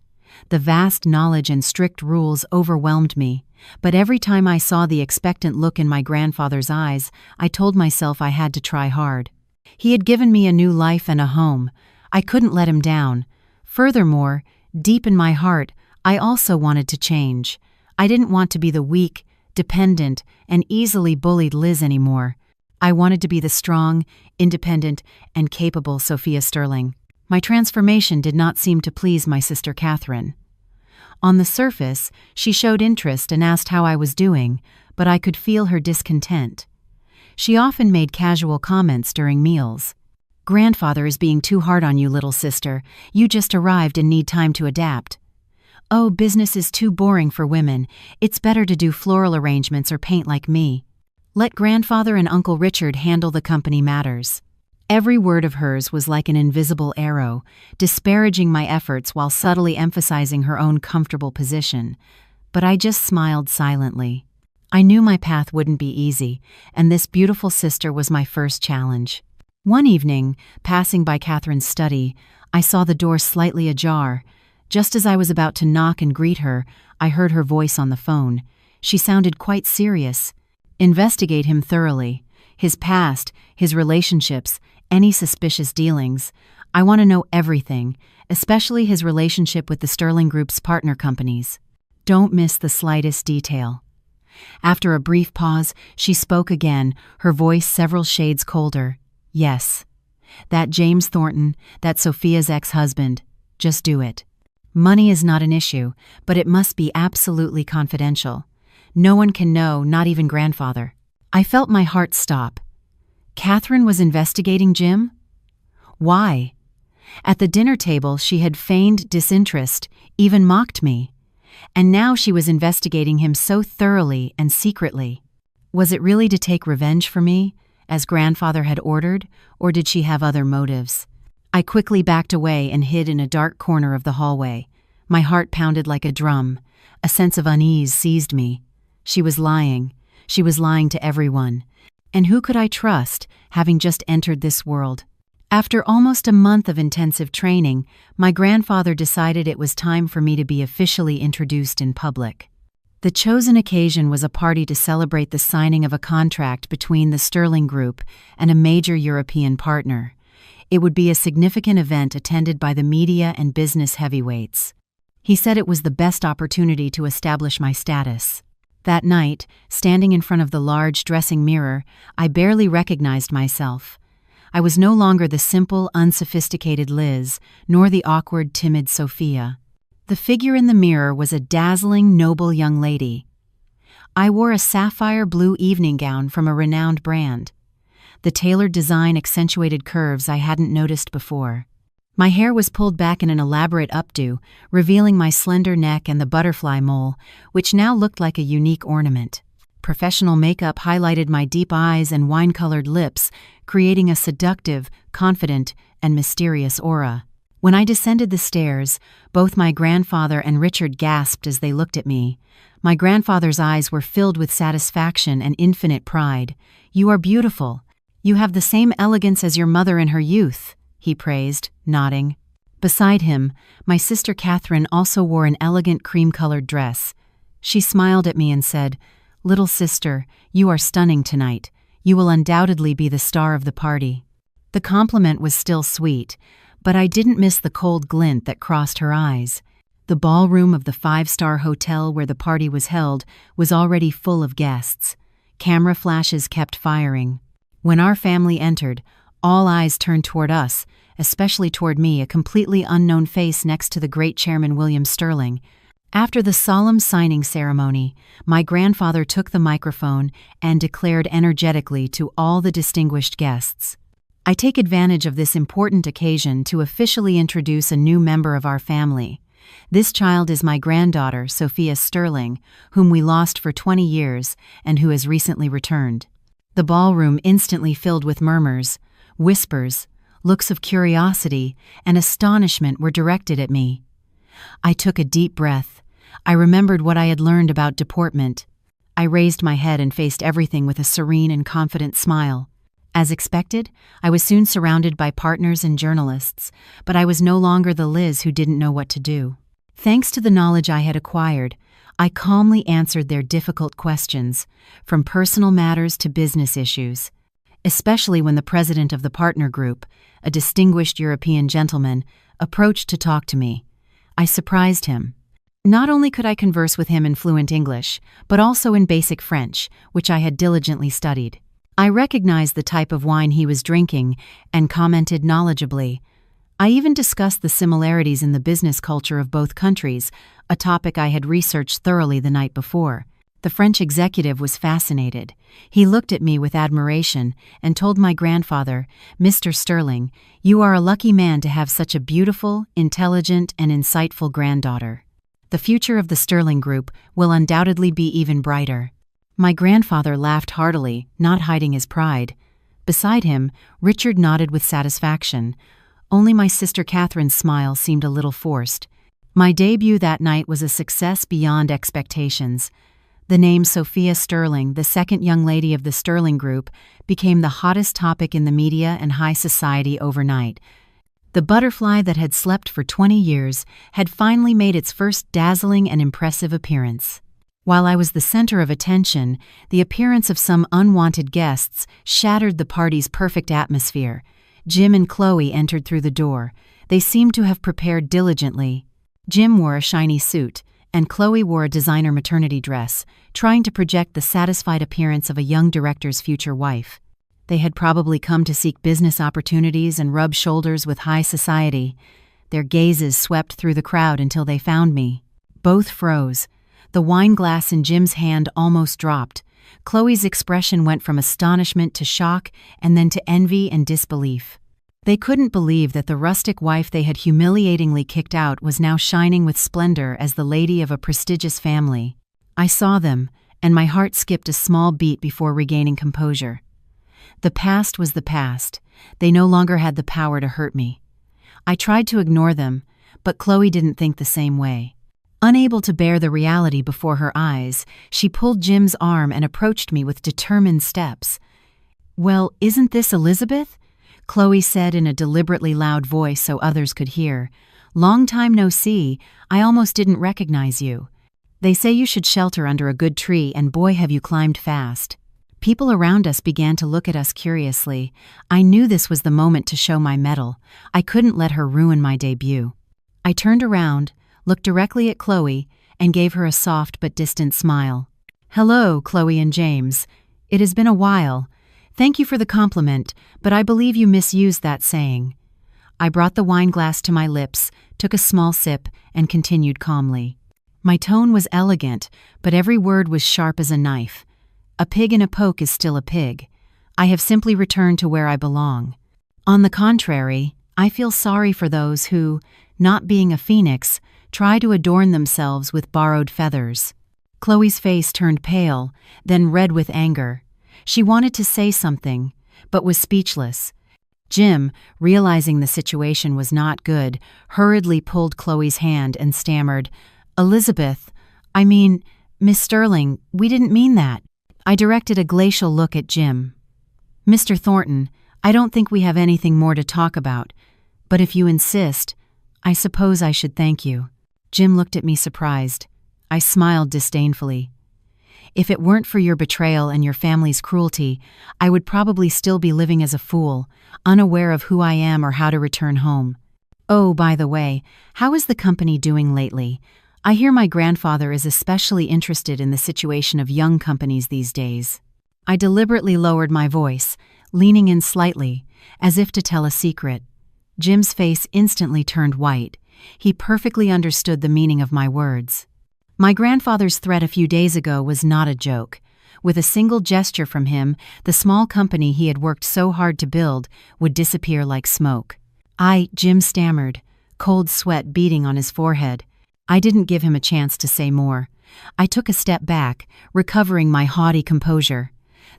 Speaker 1: The vast knowledge and strict rules overwhelmed me, but every time I saw the expectant look in my grandfather's eyes, I told myself I had to try hard. He had given me a new life and a home. I couldn't let him down. Furthermore, deep in my heart, I also wanted to change. I didn't want to be the weak, dependent, and easily bullied Liz anymore. I wanted to be the strong, independent, and capable Sophia Sterling. My transformation did not seem to please my sister Catherine. On the surface, she showed interest and asked how I was doing, but I could feel her discontent. She often made casual comments during meals. "Grandfather is being too hard on you, little sister. You just arrived and need time to adapt. Oh, business is too boring for women. It's better to do floral arrangements or paint like me. Let grandfather and Uncle Richard handle the company matters." Every word of hers was like an invisible arrow, disparaging my efforts while subtly emphasizing her own comfortable position. But I just smiled silently. I knew my path wouldn't be easy, and this beautiful sister was my first challenge. One evening, passing by Catherine's study, I saw the door slightly ajar. Just as I was about to knock and greet her, I heard her voice on the phone. She sounded quite serious. "Investigate him thoroughly. His past, his relationships, any suspicious dealings. I want to know everything, especially his relationship with the Sterling Group's partner companies. Don't miss the slightest detail." After a brief pause, she spoke again, her voice several shades colder. "Yes. That James Thornton, that Sophia's ex-husband. Just do it. Money is not an issue, but it must be absolutely confidential. No one can know, not even grandfather." I felt my heart stop. Catherine was investigating Jim? Why? At the dinner table, she had feigned disinterest, even mocked me. And now she was investigating him so thoroughly and secretly. Was it really to take revenge for me, as grandfather had ordered, or did she have other motives? I quickly backed away and hid in a dark corner of the hallway. My heart pounded like a drum. A sense of unease seized me. She was lying. She was lying to everyone. And who could I trust, having just entered this world? After almost a month of intensive training, my grandfather decided it was time for me to be officially introduced in public. The chosen occasion was a party to celebrate the signing of a contract between the Sterling Group and a major European partner. It would be a significant event attended by the media and business heavyweights. He said it was the best opportunity to establish my status. That night, standing in front of the large dressing mirror, I barely recognized myself. I was no longer the simple, unsophisticated Liz, nor the awkward, timid Sophia. The figure in the mirror was a dazzling, noble young lady. I wore a sapphire blue evening gown from a renowned brand. The tailored design accentuated curves I hadn't noticed before. My hair was pulled back in an elaborate updo, revealing my slender neck and the butterfly mole, which now looked like a unique ornament. Professional makeup highlighted my deep eyes and wine-colored lips, creating a seductive, confident, and mysterious aura. When I descended the stairs, both my grandfather and Richard gasped as they looked at me. My grandfather's eyes were filled with satisfaction and infinite pride. "You are beautiful. You have the same elegance as your mother in her youth," he praised, nodding. Beside him, my sister Catherine also wore an elegant cream-colored dress. She smiled at me and said, "Little sister, you are stunning tonight. You will undoubtedly be the star of the party." The compliment was still sweet, but I didn't miss the cold glint that crossed her eyes. The ballroom of the five-star hotel where the party was held was already full of guests. Camera flashes kept firing. When our family entered, all eyes turned toward us, especially toward me, a completely unknown face next to the great Chairman William Sterling. After the solemn signing ceremony, my grandfather took the microphone and declared energetically to all the distinguished guests, "I take advantage of this important occasion to officially introduce a new member of our family. This child is my granddaughter, Sophia Sterling, whom we lost for 20 years and who has recently returned." The ballroom instantly filled with murmurs, whispers, looks of curiosity, and astonishment were directed at me. I took a deep breath. I remembered what I had learned about deportment. I raised my head and faced everything with a serene and confident smile. As expected, I was soon surrounded by partners and journalists, but I was no longer the Liz who didn't know what to do. Thanks to the knowledge I had acquired, I calmly answered their difficult questions, from personal matters to business issues. Especially when the president of the partner group, a distinguished European gentleman, approached to talk to me. I surprised him. Not only could I converse with him in fluent English, but also in basic French, which I had diligently studied. I recognized the type of wine he was drinking and commented knowledgeably. I even discussed the similarities in the business culture of both countries, a topic I had researched thoroughly the night before. The French executive was fascinated. He looked at me with admiration and told my grandfather, "Mr. Sterling, you are a lucky man to have such a beautiful, intelligent, and insightful granddaughter. The future of the Sterling Group will undoubtedly be even brighter." My grandfather laughed heartily, not hiding his pride. Beside him, Richard nodded with satisfaction. Only my sister Catherine's smile seemed a little forced. My debut that night was a success beyond expectations. The name Sophia Sterling, the second young lady of the Sterling Group, became the hottest topic in the media and high society overnight. The butterfly that had slept for 20 years had finally made its first dazzling and impressive appearance. While I was the center of attention, the appearance of some unwanted guests shattered the party's perfect atmosphere. Jim and Chloe entered through the door. They seemed to have prepared diligently. Jim wore a shiny suit, and Chloe wore a designer maternity dress, trying to project the satisfied appearance of a young director's future wife. They had probably come to seek business opportunities and rub shoulders with high society. Their gazes swept through the crowd until they found me. Both froze. The wine glass in Jim's hand almost dropped. Chloe's expression went from astonishment to shock and then to envy and disbelief. They couldn't believe that the rustic wife they had humiliatingly kicked out was now shining with splendor as the lady of a prestigious family. I saw them, and my heart skipped a small beat before regaining composure. The past was the past. They no longer had the power to hurt me. I tried to ignore them, but Chloe didn't think the same way. Unable to bear the reality before her eyes, she pulled Jim's arm and approached me with determined steps. "Well, isn't this Elizabeth?" Chloe said in a deliberately loud voice so others could hear. "Long time no see. I almost didn't recognize you. They say you should shelter under a good tree, and boy have you climbed fast." People around us began to look at us curiously. I knew this was the moment to show my mettle. I couldn't let her ruin my debut. I turned around, looked directly at Chloe, and gave her a soft but distant smile. "Hello, Chloe and James. It has been a while. Thank you for the compliment, but I believe you misused that saying." I brought the wine glass to my lips, took a small sip, and continued calmly. My tone was elegant, but every word was sharp as a knife. A pig in a poke is still a pig. I have simply returned to where I belong. On the contrary, I feel sorry for those who, not being a phoenix, try to adorn themselves with borrowed feathers. Chloe's face turned pale, then red with anger. She wanted to say something, but was speechless. Jim, realizing the situation was not good, hurriedly pulled Chloe's hand and stammered, "Elizabeth, I mean, Miss Sterling, we didn't mean that." I directed a glacial look at Jim. "Mr. Thornton, I don't think we have anything more to talk about, but if you insist, I suppose I should thank you." Jim looked at me surprised. I smiled disdainfully. "If it weren't for your betrayal and your family's cruelty, I would probably still be living as a fool, unaware of who I am or how to return home. Oh, by the way, how is the company doing lately? I hear my grandfather is especially interested in the situation of young companies these days." I deliberately lowered my voice, leaning in slightly, as if to tell a secret. Jim's face instantly turned white. He perfectly understood the meaning of my words. My grandfather's threat a few days ago was not a joke. With a single gesture from him, the small company he had worked so hard to build would disappear like smoke. Jim stammered, cold sweat beading on his forehead. I didn't give him a chance to say more. I took a step back, recovering my haughty composure.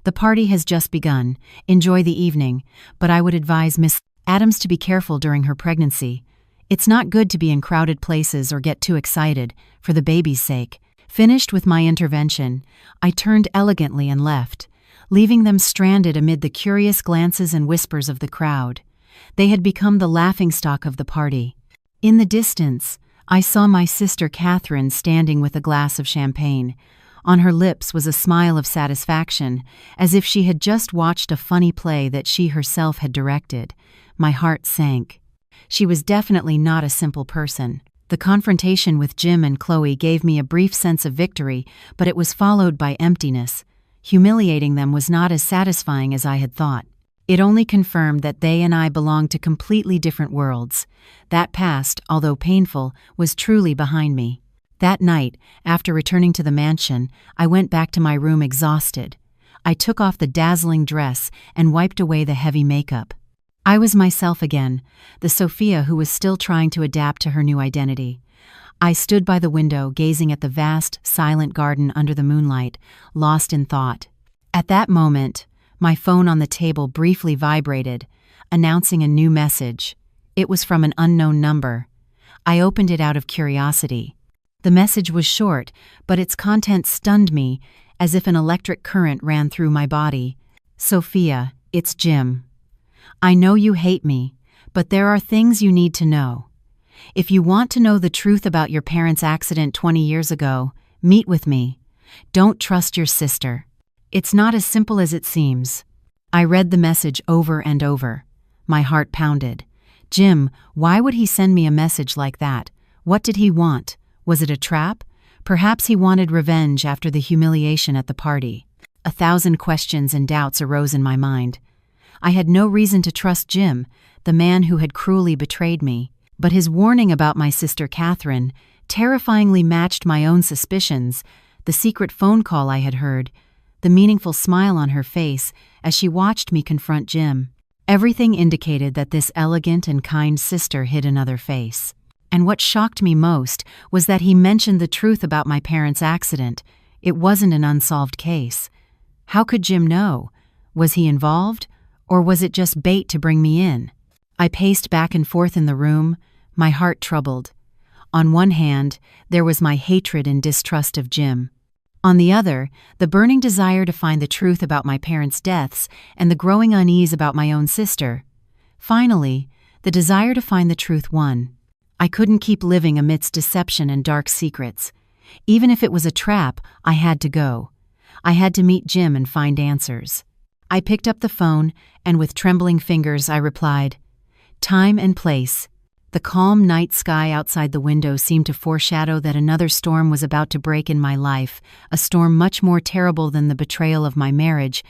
Speaker 1: The party has just begun. Enjoy the evening, but I would advise Miss Adams to be careful during her pregnancy. It's not good to be in crowded places or get too excited, for the baby's sake. Finished with my intervention, I turned elegantly and left, leaving them stranded amid the curious glances and whispers of the crowd. They had become the laughingstock of the party. In the distance, I saw my sister Catherine standing with a glass of champagne. On her lips was a smile of satisfaction, as if she had just watched a funny play that she herself had directed. My heart sank. She was definitely not a simple person. The confrontation with Jim and Chloe gave me a brief sense of victory, but it was followed by emptiness. Humiliating them was not as satisfying as I had thought. It only confirmed that they and I belonged to completely different worlds. That past, although painful, was truly behind me. That night, after returning to the mansion, I went back to my room exhausted. I took off the dazzling dress and wiped away the heavy makeup. I was myself again, the Sophia who was still trying to adapt to her new identity. I stood by the window, gazing at the vast, silent garden under the moonlight, lost in thought. At that moment, my phone on the table briefly vibrated, announcing a new message. It was from an unknown number. I opened it out of curiosity. The message was short, but its content stunned me, as if an electric current ran through my body. Sophia, it's Jim. I know you hate me, but there are things you need to know. If you want to know the truth about your parents' accident 20 years ago, meet with me. Don't trust your sister. It's not as simple as it seems. I read the message over and over. My heart pounded. Jim, why would he send me a message like that? What did he want? Was it a trap? Perhaps he wanted revenge after the humiliation at the party. 1,000 questions and doubts arose in my mind. I had no reason to trust Jim, the man who had cruelly betrayed me, but his warning about my sister Catherine terrifyingly matched my own suspicions, the secret phone call I had heard, the meaningful smile on her face as she watched me confront Jim. Everything indicated that this elegant and kind sister hid another face. And what shocked me most was that he mentioned the truth about my parents' accident. It wasn't an unsolved case. How could Jim know? Was he involved? Or was it just bait to bring me in? I paced back and forth in the room, my heart troubled. On one hand, there was my hatred and distrust of Jim. On the other, the burning desire to find the truth about my parents' deaths and the growing unease about my own sister. Finally, the desire to find the truth won. I couldn't keep living amidst deception and dark secrets. Even if it was a trap, I had to go. I had to meet Jim and find answers. I picked up the phone, and with trembling fingers I replied, "Time and place." The calm night sky outside the window seemed to foreshadow that another storm was about to break in my life, a storm much more terrible than the betrayal of my marriage,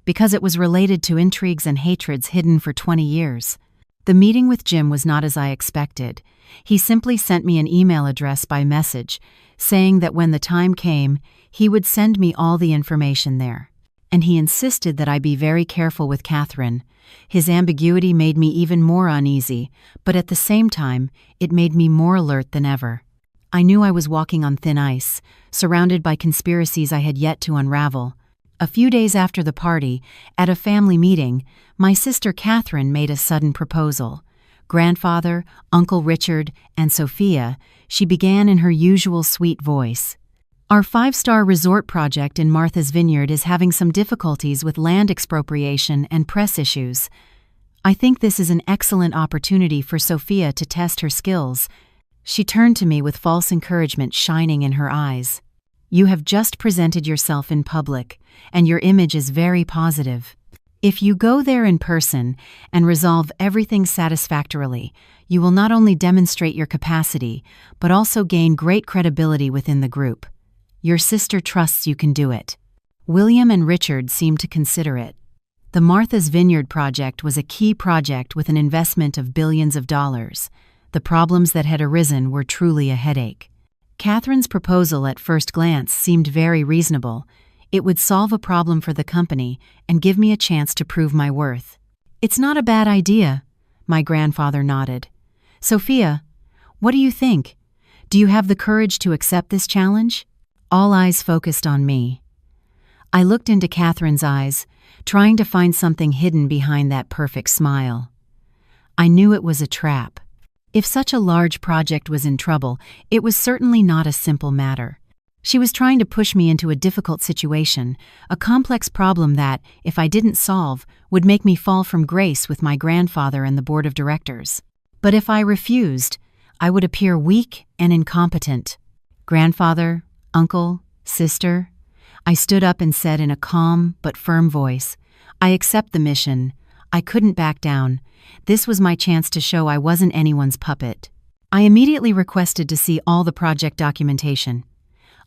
Speaker 1: because it was related to intrigues and hatreds hidden for 20 years. The meeting with Jim was not as I expected. He simply sent me an email address by message, saying that when the time came, he would send me all the information there. And he insisted that I be very careful with Catherine. His ambiguity made me even more uneasy, but at the same time, it made me more alert than ever. I knew I was walking on thin ice, surrounded by conspiracies I had yet to unravel. A few days after the party, at a family meeting, my sister Catherine made a sudden proposal. Grandfather, Uncle Richard, and Sophia, she began in her usual sweet voice. Our 5-star resort project in Martha's Vineyard is having some difficulties with land expropriation and press issues. I think this is an excellent opportunity for Sophia to test her skills. She turned to me with false encouragement shining in her eyes. You have just presented yourself in public, and your image is very positive. If you go there in person and resolve everything satisfactorily, you will not only demonstrate your capacity, but also gain great credibility within the group. Your sister trusts you can do it. William and Richard seemed to consider it. The Martha's Vineyard project was a key project with an investment of billions of dollars. The problems that had arisen were truly a headache. Catherine's proposal at first glance seemed very reasonable. It would solve a problem for the company and give me a chance to prove my worth. "It's not a bad idea," my grandfather nodded. "Sophia, what do you think? Do you have the courage to accept this challenge?" All eyes focused on me. I looked into Catherine's eyes, trying to find something hidden behind that perfect smile. I knew it was a trap. If such a large project was in trouble, it was certainly not a simple matter. She was trying to push me into a difficult situation, a complex problem that, if I didn't solve, would make me fall from grace with my grandfather and the board of directors. But if I refused, I would appear weak and incompetent. "Grandfather, uncle, sister," I stood up and said in a calm but firm voice, "I accept the mission. I couldn't back down. This was my chance to show I wasn't anyone's puppet." I immediately requested to see all the project documentation.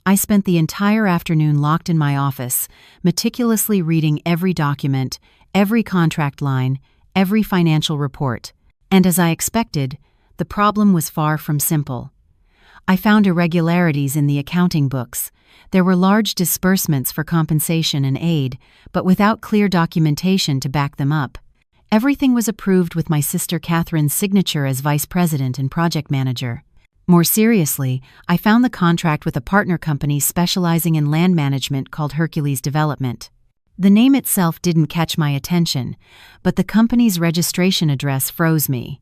Speaker 1: I spent the entire afternoon locked in my office, meticulously reading every document, every contract line, every financial report. And as I expected, the problem was far from simple. I found irregularities in the accounting books. There were large disbursements for compensation and aid, but without clear documentation to back them up. Everything was approved with my sister Catherine's signature as vice president and project manager. More seriously, I found the contract with a partner company specializing in land management called Hercules Development. The name itself didn't catch my attention, but the company's registration address froze me.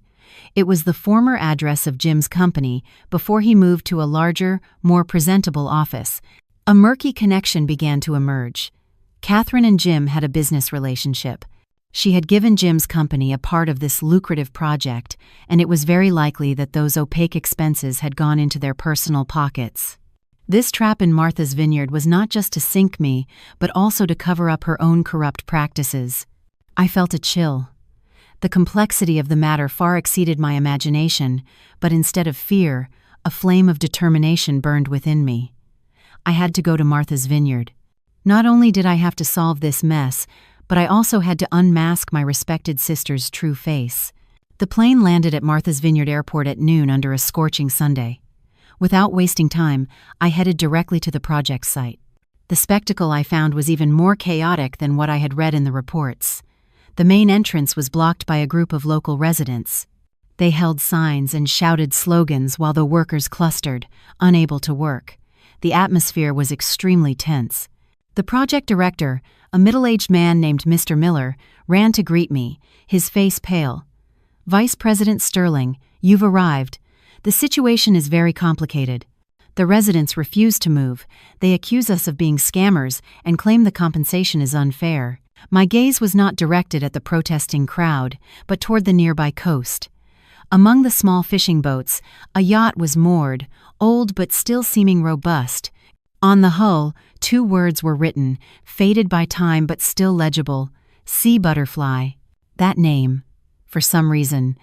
Speaker 1: It was the former address of Jim's company before he moved to a larger, more presentable office. A murky connection began to emerge. Catherine and Jim had a business relationship. She had given Jim's company a part of this lucrative project, and it was very likely that those opaque expenses had gone into their personal pockets. This trap in Martha's Vineyard was not just to sink me, but also to cover up her own corrupt practices. I felt a chill. The complexity of the matter far exceeded my imagination, but instead of fear, a flame of determination burned within me. I had to go to Martha's Vineyard. Not only did I have to solve this mess, but I also had to unmask my respected sister's true face. The plane landed at Martha's Vineyard Airport at noon under a scorching Sunday. Without wasting time, I headed directly to the project site. The spectacle I found was even more chaotic than what I had read in the reports. The main entrance was blocked by a group of local residents. They held signs and shouted slogans while the workers clustered, unable to work. The atmosphere was extremely tense. The project director, a middle-aged man named Mr. Miller, ran to greet me, his face pale. "Vice President Sterling, you've arrived. The situation is very complicated. The residents refuse to move. They accuse us of being scammers and claim the compensation is unfair." My gaze was not directed at the protesting crowd, but toward the nearby coast. Among the small fishing boats, a yacht was moored, old but still seeming robust. On the hull, 2 words were written, faded by time but still legible: Sea Butterfly. That name, for some reason,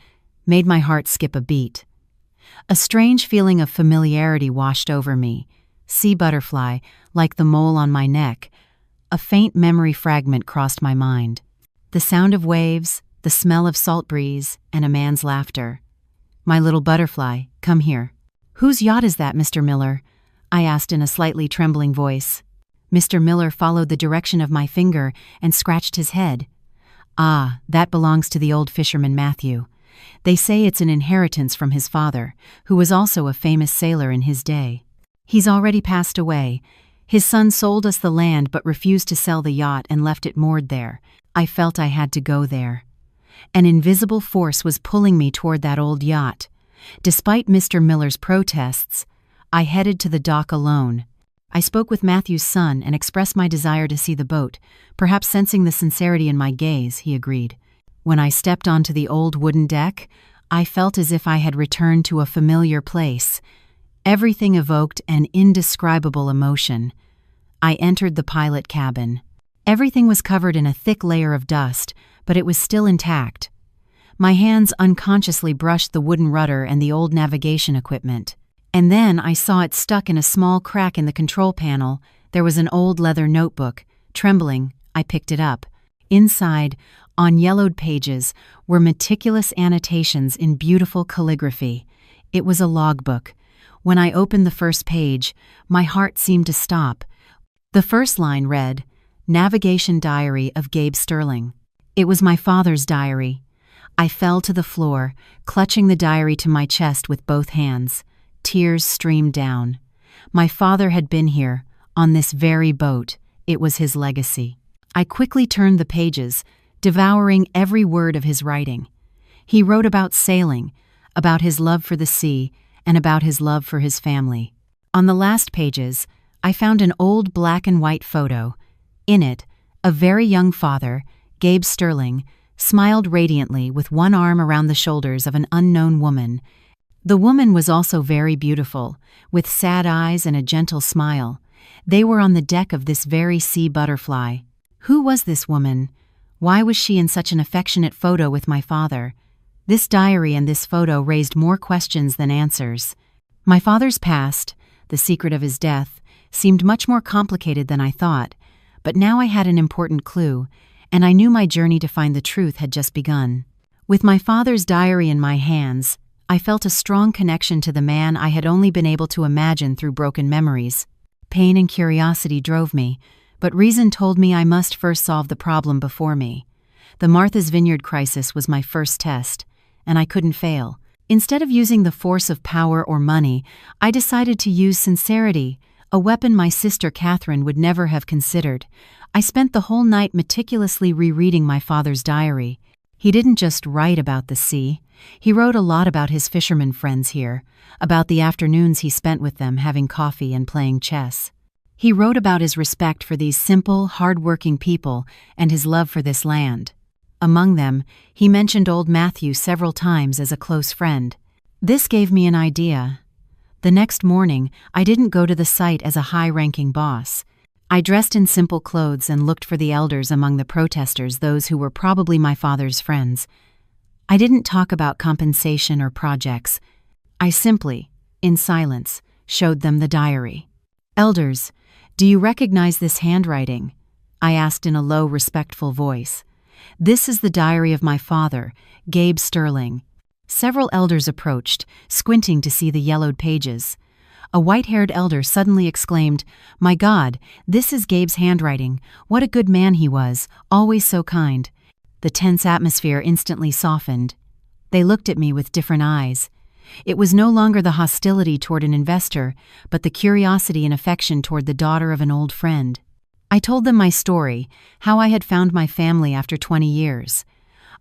Speaker 1: made my heart skip a beat. A strange feeling of familiarity washed over me. Sea Butterfly, like the mole on my neck. A faint memory fragment crossed my mind. The sound of waves, the smell of salt breeze, and a man's laughter. "My little butterfly, come here." "Whose yacht is that, Mr. Miller?" I asked in a slightly trembling voice. Mr. Miller followed the direction of my finger and scratched his head. "Ah, that belongs to the old fisherman Matthew. They say it's an inheritance from his father, who was also a famous sailor in his day. He's already passed away. His son sold us the land but refused to sell the yacht and left it moored there. I felt I had to go there. An invisible force was pulling me toward that old yacht. Despite Mr. Miller's protests, I headed to the dock alone. I spoke with Matthew's son and expressed my desire to see the boat. Perhaps sensing the sincerity in my gaze, he agreed. When I stepped onto the old wooden deck, I felt as if I had returned to a familiar place. Everything evoked an indescribable emotion. I entered the pilot cabin. Everything was covered in a thick layer of dust, but it was still intact. My hands unconsciously brushed the wooden rudder and the old navigation equipment. And then I saw it stuck in a small crack in the control panel. There was an old leather notebook. Trembling, I picked it up. Inside, on yellowed pages, were meticulous annotations in beautiful calligraphy. It was a logbook. When I opened the first page, my heart seemed to stop. The first line read, "Navigation Diary of Gabe Sterling." It was my father's diary. I fell to the floor, clutching the diary to my chest with both hands. Tears streamed down. My father had been here, on this very boat. It was his legacy. I quickly turned the pages, devouring every word of his writing. He wrote about sailing, about his love for the sea, and about his love for his family. On the last pages, I found an old black and white photo. In it, a very young father, Gabe Sterling, smiled radiantly with one arm around the shoulders of an unknown woman. The woman was also very beautiful, with sad eyes and a gentle smile. They were on the deck of this very sea butterfly. Who was this woman? Why was she in such an affectionate photo with my father? This diary and this photo raised more questions than answers. My father's past, the secret of his death, seemed much more complicated than I thought, but now I had an important clue, and I knew my journey to find the truth had just begun. With my father's diary in my hands, I felt a strong connection to the man I had only been able to imagine through broken memories. Pain and curiosity drove me, but reason told me I must first solve the problem before me. The Martha's Vineyard crisis was my first test, and I couldn't fail. Instead of using the force of power or money, I decided to use sincerity, a weapon my sister Catherine would never have considered. I spent the whole night meticulously rereading my father's diary. He didn't just write about the sea. He wrote a lot about his fisherman friends here, about the afternoons he spent with them having coffee and playing chess. He wrote about his respect for these simple, hard-working people and his love for this land. Among them, he mentioned old Matthew several times as a close friend. This gave me an idea. The next morning, I didn't go to the site as a high-ranking boss. I dressed in simple clothes and looked for the elders among the protesters, those who were probably my father's friends. I didn't talk about compensation or projects. I simply, in silence, showed them the diary. "Elders, do you recognize this handwriting?" I asked in a low, respectful voice. "This is the diary of my father, Gabe Sterling." Several elders approached, squinting to see the yellowed pages. A white-haired elder suddenly exclaimed, "My God, this is Gabe's handwriting. What a good man he was, always so kind." The tense atmosphere instantly softened. They looked at me with different eyes. It was no longer the hostility toward an investor, but the curiosity and affection toward the daughter of an old friend. I told them my story, how I had found my family after 20 years.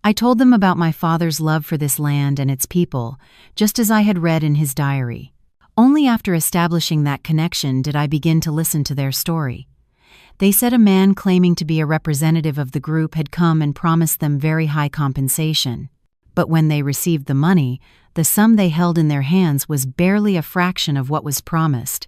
Speaker 1: I told them about my father's love for this land and its people, just as I had read in his diary. Only after establishing that connection did I begin to listen to their story. They said a man claiming to be a representative of the group had come and promised them very high compensation. But when they received the money, the sum they held in their hands was barely a fraction of what was promised.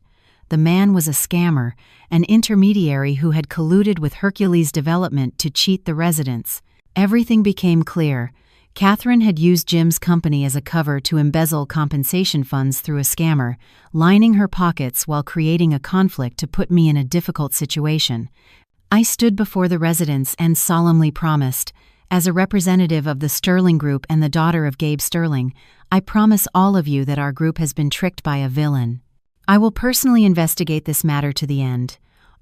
Speaker 1: The man was a scammer, an intermediary who had colluded with Hercules Development to cheat the residents. Everything became clear. Catherine had used Jim's company as a cover to embezzle compensation funds through a scammer, lining her pockets while creating a conflict to put me in a difficult situation. I stood before the residents and solemnly promised, as a representative of the Sterling Group and the daughter of Gabe Sterling, I promise all of you that our group has been tricked by a villain. I will personally investigate this matter to the end.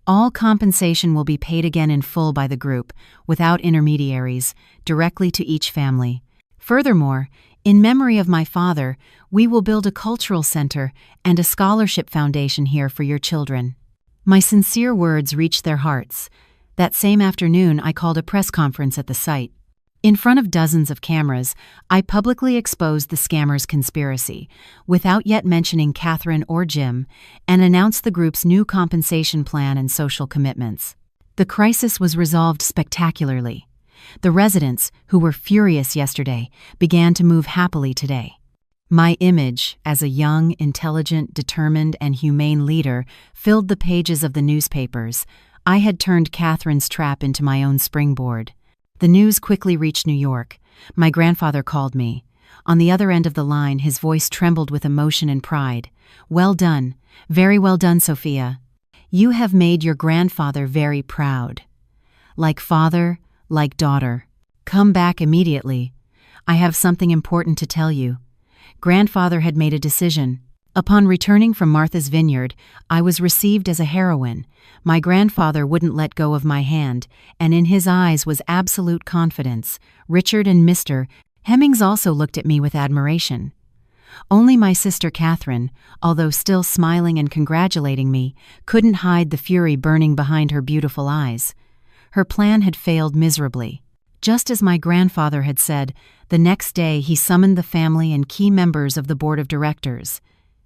Speaker 1: All compensation will be paid again in full by the group, without intermediaries, directly to each family. Furthermore, in memory of my father, we will build a cultural center and a scholarship foundation here for your children. My sincere words reached their hearts. That same afternoon, I called a press conference at the site. In front of dozens of cameras, I publicly exposed the scammers' conspiracy, without yet mentioning Catherine or Jim, and announced the group's new compensation plan and social commitments. The crisis was resolved spectacularly. The residents, who were furious yesterday, began to move happily today. My image, as a young, intelligent, determined, and humane leader, filled the pages of the newspapers. I had turned Catherine's trap into my own springboard. The news quickly reached New York. My grandfather called me. On the other end of the line, his voice trembled with emotion and pride. "Well done. Very well done, Sophia. You have made your grandfather very proud. Like father, like daughter. Come back immediately. I have something important to tell you." Grandfather had made a decision. Upon returning from Martha's Vineyard, I was received as a heroine. My grandfather wouldn't let go of my hand, and in his eyes was absolute confidence. Richard and Mr. Hemmings also looked at me with admiration. Only my sister Catherine, although still smiling and congratulating me, couldn't hide the fury burning behind her beautiful eyes. Her plan had failed miserably. Just as my grandfather had said, the next day he summoned the family and key members of the board of directors.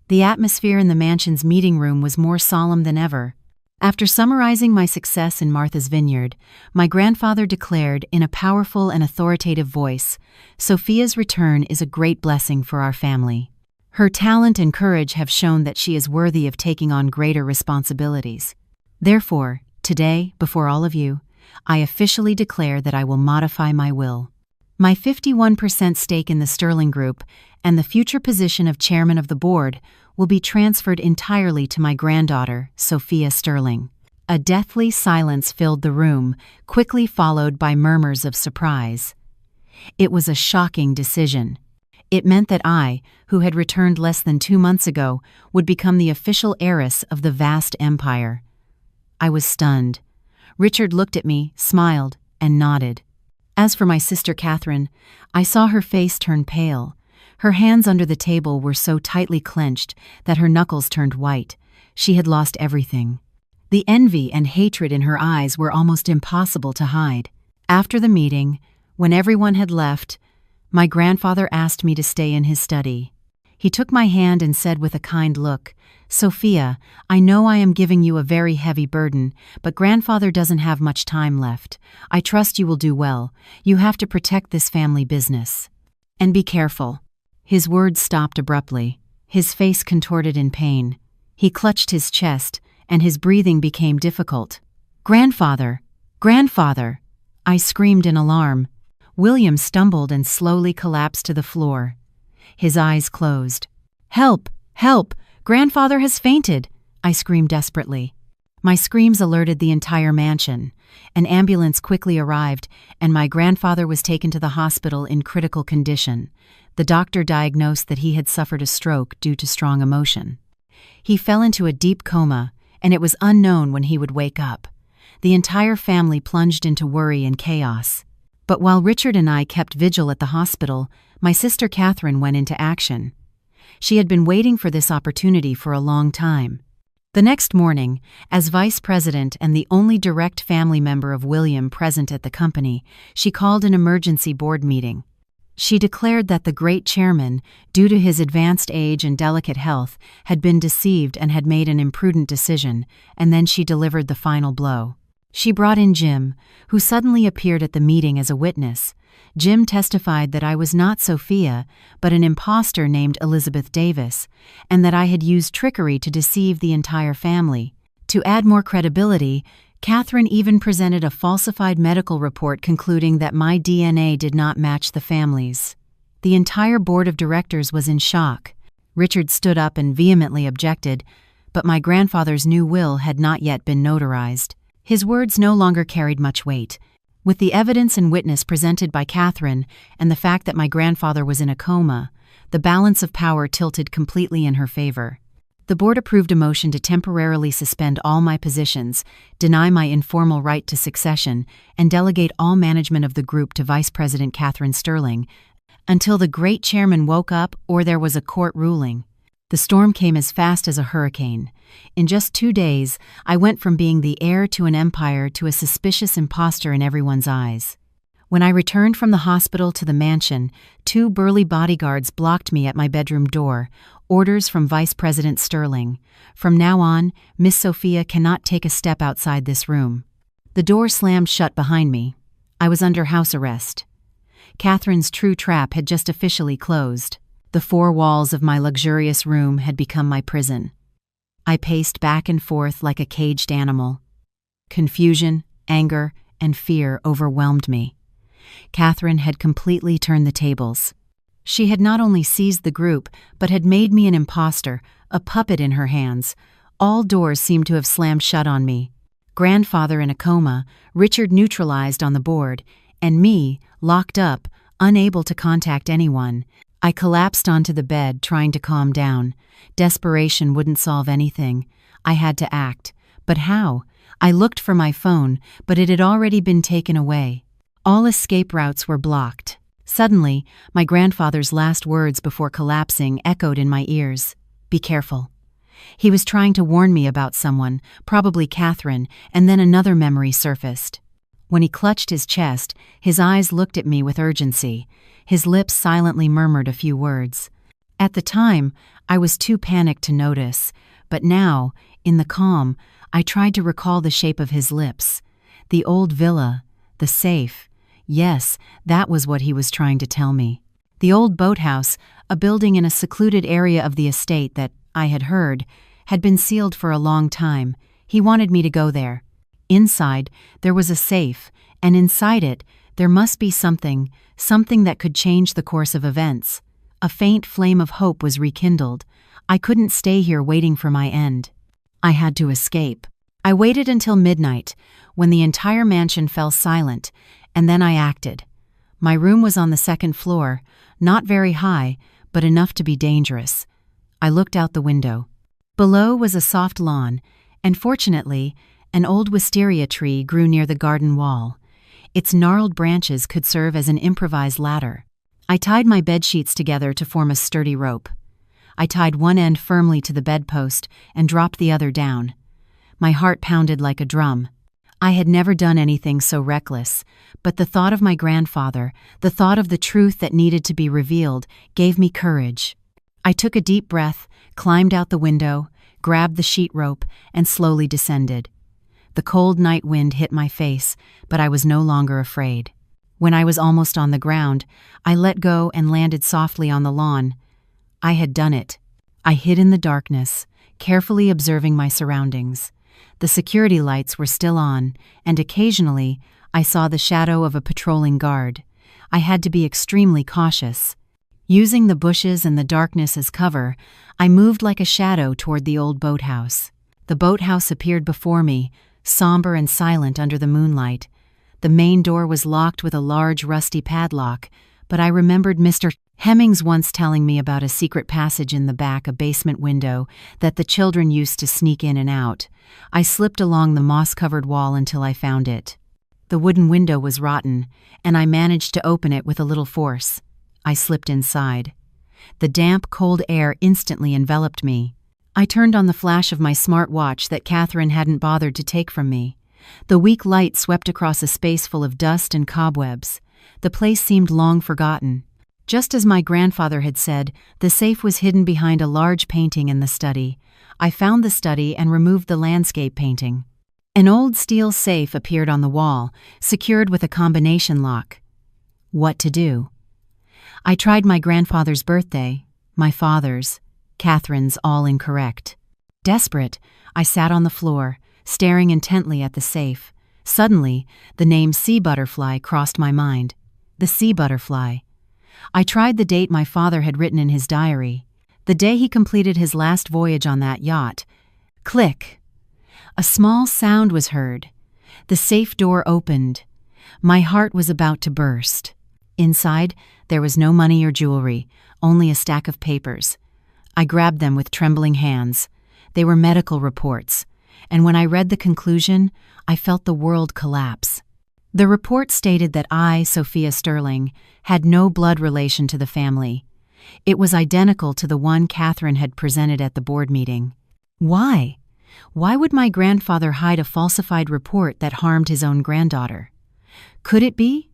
Speaker 1: The atmosphere in the mansion's meeting room was more solemn than ever. After summarizing my success in Martha's Vineyard, my grandfather declared in a powerful and authoritative voice, "Sophia's return is a great blessing for our family. Her talent and courage have shown that she is worthy of taking on greater responsibilities. Therefore, today, before all of you, I officially declare that I will modify my will. My 51% stake in the Sterling Group and the future position of chairman of the board will be transferred entirely to my granddaughter, Sophia Sterling." A deathly silence filled the room, quickly followed by murmurs of surprise. It was a shocking decision. It meant that I, who had returned less than 2 months ago, would become the official heiress of the vast empire. I was stunned. Richard looked at me, smiled, and nodded. As for my sister Catherine, I saw her face turn pale. Her hands under the table were so tightly clenched that her knuckles turned white. She had lost everything. The envy and hatred in her eyes were almost impossible to hide. After the meeting, when everyone had left, my grandfather asked me to stay in his study. He took my hand and said with a kind look, "Sophia, I know I am giving you a very heavy burden, but grandfather doesn't have much time left. I trust you will do well. You have to protect this family business. And be careful." His words stopped abruptly. His face contorted in pain. He clutched his chest, and his breathing became difficult. "Grandfather! Grandfather!" I screamed in alarm. William stumbled and slowly collapsed to the floor. His eyes closed. "Help! Help! Grandfather has fainted!" I screamed desperately. My screams alerted the entire mansion. An ambulance quickly arrived, and my grandfather was taken to the hospital in critical condition. The doctor diagnosed that he had suffered a stroke due to strong emotion. He fell into a deep coma, and it was unknown when he would wake up. The entire family plunged into worry and chaos. But while Richard and I kept vigil at the hospital, my sister Catherine went into action. She had been waiting for this opportunity for a long time. The next morning, as vice president and the only direct family member of William present at the company, she called an emergency board meeting. She declared that the great chairman, due to his advanced age and delicate health, had been deceived and had made an imprudent decision, and then she delivered the final blow. She brought in Jim, who suddenly appeared at the meeting as a witness. Jim testified that I was not Sophia, but an imposter named Elizabeth Davis, and that I had used trickery to deceive the entire family. To add more credibility, Catherine even presented a falsified medical report concluding that my DNA did not match the family's. The entire board of directors was in shock. Richard stood up and vehemently objected, but my grandfather's new will had not yet been notarized. His words no longer carried much weight. With the evidence and witness presented by Catherine and the fact that my grandfather was in a coma, the balance of power tilted completely in her favor. The board approved a motion to temporarily suspend all my positions, deny my informal right to succession, and delegate all management of the group to Vice President Catherine Sterling, until the great chairman woke up or there was a court ruling. The storm came as fast as a hurricane. In just 2 days, I went from being the heir to an empire to a suspicious imposter in everyone's eyes. When I returned from the hospital to the mansion, 2 burly bodyguards blocked me at my bedroom door. Orders from Vice President Sterling. "From now on, Miss Sophia cannot take a step outside this room." The door slammed shut behind me. I was under house arrest. Catherine's true trap had just officially closed. The 4 walls of my luxurious room had become my prison. I paced back and forth like a caged animal. Confusion, anger, and fear overwhelmed me. Catherine had completely turned the tables. She had not only seized the group, but had made me an imposter, a puppet in her hands. All doors seemed to have slammed shut on me. Grandfather in a coma, Richard neutralized on the board, and me, locked up, unable to contact anyone. I collapsed onto the bed, trying to calm down. Desperation wouldn't solve anything. I had to act. But how? I looked for my phone, but it had already been taken away. All escape routes were blocked. Suddenly, my grandfather's last words before collapsing echoed in my ears. "Be careful." He was trying to warn me about someone, probably Catherine, and then another memory surfaced. When he clutched his chest, his eyes looked at me with urgency. His lips silently murmured a few words. At the time, I was too panicked to notice, but now, in the calm, I tried to recall the shape of his lips. The old villa, the safe. Yes, that was what he was trying to tell me. The old boathouse, a building in a secluded area of the estate that, I had heard, had been sealed for a long time. He wanted me to go there. Inside, there was a safe, and inside it, there must be something that could change the course of events. A faint flame of hope was rekindled. I couldn't stay here waiting for my end. I had to escape. I waited until midnight, when the entire mansion fell silent, and then I acted. My room was on the second floor, not very high, but enough to be dangerous. I looked out the window. Below was a soft lawn, and fortunately, an old wisteria tree grew near the garden wall. Its gnarled branches could serve as an improvised ladder. I tied my bedsheets together to form a sturdy rope. I tied one end firmly to the bedpost and dropped the other down. My heart pounded like a drum. I had never done anything so reckless, but the thought of my grandfather, the thought of the truth that needed to be revealed, gave me courage. I took a deep breath, climbed out the window, grabbed the sheet rope, and slowly descended. The cold night wind hit my face, but I was no longer afraid. When I was almost on the ground, I let go and landed softly on the lawn. I had done it. I hid in the darkness, carefully observing my surroundings. The security lights were still on, and occasionally I saw the shadow of a patrolling guard. I had to be extremely cautious. Using the bushes and the darkness as cover, I moved like a shadow toward the old boathouse. The boathouse appeared before me, somber and silent under the moonlight. The main door was locked with a large rusty padlock, but I remembered Mr. Hemmings once telling me about a secret passage in the back, a basement window, that the children used to sneak in and out. I slipped along the moss-covered wall until I found it. The wooden window was rotten, and I managed to open it with a little force. I slipped inside. The damp, cold air instantly enveloped me. I turned on the flash of my smart watch that Catherine hadn't bothered to take from me. The weak light swept across a space full of dust and cobwebs. The place seemed long forgotten. Just as my grandfather had said, the safe was hidden behind a large painting in the study. I found the study and removed the landscape painting. An old steel safe appeared on the wall, secured with a combination lock. What to do? I tried my grandfather's birthday, my father's, Catherine's, all incorrect. Desperate, I sat on the floor, staring intently at the safe. Suddenly, the name Sea Butterfly crossed my mind. The Sea Butterfly. I tried the date my father had written in his diary, the day he completed his last voyage on that yacht. Click. A small sound was heard. The safe door opened. My heart was about to burst. Inside, there was no money or jewelry, only a stack of papers. I grabbed them with trembling hands. They were medical reports, and when I read the conclusion, I felt the world collapse. The report stated that I, Sophia Sterling, had no blood relation to the family. It was identical to the one Catherine had presented at the board meeting. Why? Why would my grandfather hide a falsified report that harmed his own granddaughter? Could it be?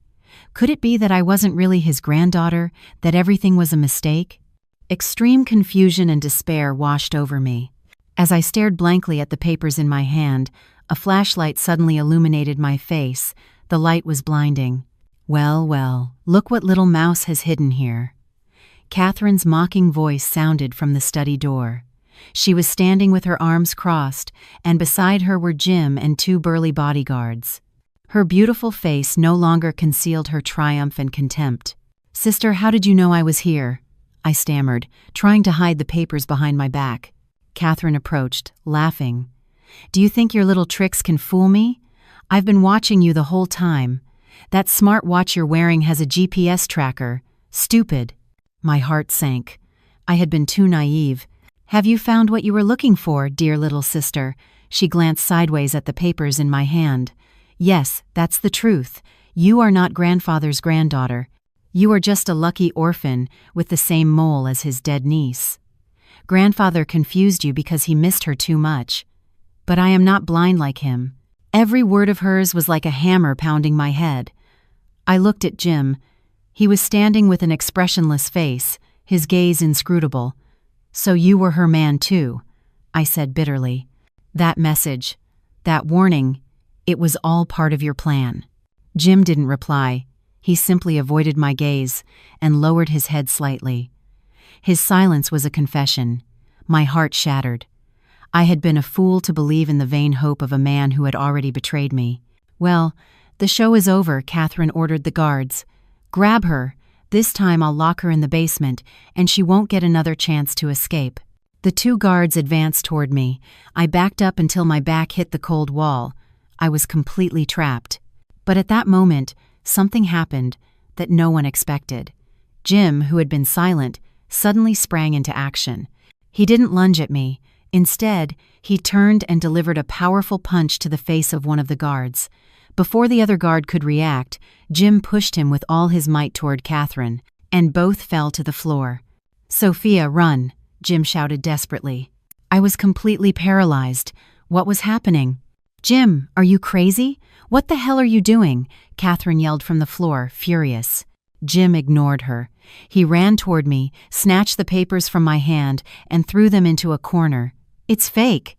Speaker 1: Could it be that I wasn't really his granddaughter, that everything was a mistake? Extreme confusion and despair washed over me. As I stared blankly at the papers in my hand, a flashlight suddenly illuminated my face. The light was blinding. Well, well, look what little mouse has hidden here. Catherine's mocking voice sounded from the study door. She was standing with her arms crossed, and beside her were Jim and two burly bodyguards. Her beautiful face no longer concealed her triumph and contempt. "Sister, how did you know I was here?" I stammered, trying to hide the papers behind my back. Catherine approached, laughing. "Do you think your little tricks can fool me? I've been watching you the whole time. That smart watch you're wearing has a GPS tracker. Stupid." My heart sank. I had been too naive. "Have you found what you were looking for, dear little sister?" She glanced sideways at the papers in my hand. "Yes, that's the truth. You are not grandfather's granddaughter. You are just a lucky orphan with the same mole as his dead niece. Grandfather confused you because he missed her too much. But I am not blind like him." Every word of hers was like a hammer pounding my head. I looked at Jim. He was standing with an expressionless face, his gaze inscrutable. "So you were her man too," I said bitterly. "That message, that warning, it was all part of your plan." Jim didn't reply. He simply avoided my gaze and lowered his head slightly. His silence was a confession. My heart shattered. I had been a fool to believe in the vain hope of a man who had already betrayed me. "Well, the show is over," Catherine ordered the guards. "Grab her. This time I'll lock her in the basement, and she won't get another chance to escape." The 2 guards advanced toward me. I backed up until my back hit the cold wall. I was completely trapped. But at that moment, something happened that no one expected. Jim, who had been silent, suddenly sprang into action. He didn't lunge at me. Instead, he turned and delivered a powerful punch to the face of one of the guards. Before the other guard could react, Jim pushed him with all his might toward Catherine, and both fell to the floor. "Sophia, run!" Jim shouted desperately. I was completely paralyzed. What was happening? "Jim, are you crazy? What the hell are you doing?" Catherine yelled from the floor, furious. Jim ignored her. He ran toward me, snatched the papers from my hand, and threw them into a corner. "It's fake.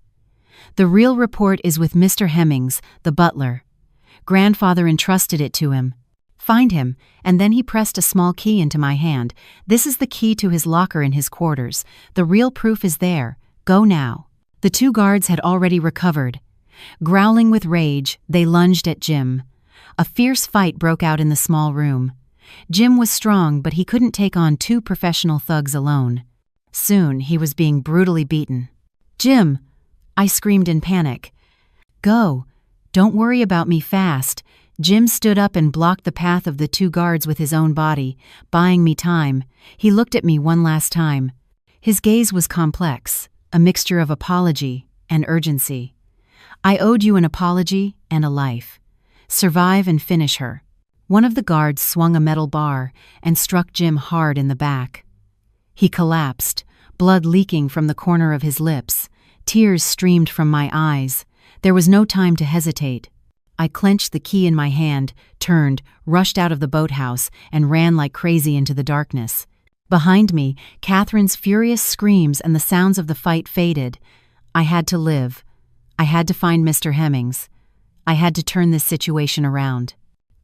Speaker 1: The real report is with Mr. Hemmings, the butler. Grandfather entrusted it to him. Find him." And then he pressed a small key into my hand. "This is the key to his locker in his quarters. The real proof is there. Go now." The 2 guards had already recovered. Growling with rage, they lunged at Jim. A fierce fight broke out in the small room. Jim was strong, but he couldn't take on 2 professional thugs alone. Soon, he was being brutally beaten. "Jim!" I screamed in panic. "Go. Don't worry about me, fast." Jim stood up and blocked the path of the 2 guards with his own body, buying me time. He looked at me one last time. His gaze was complex, a mixture of apology and urgency. "I owed you an apology and a life. Survive and finish her." One of the guards swung a metal bar and struck Jim hard in the back. He collapsed, blood leaking from the corner of his lips. Tears streamed from my eyes. There was no time to hesitate. I clenched the key in my hand, turned, rushed out of the boathouse, and ran like crazy into the darkness. Behind me, Catherine's furious screams and the sounds of the fight faded. I had to live. I had to find Mr. Hemmings. I had to turn this situation around.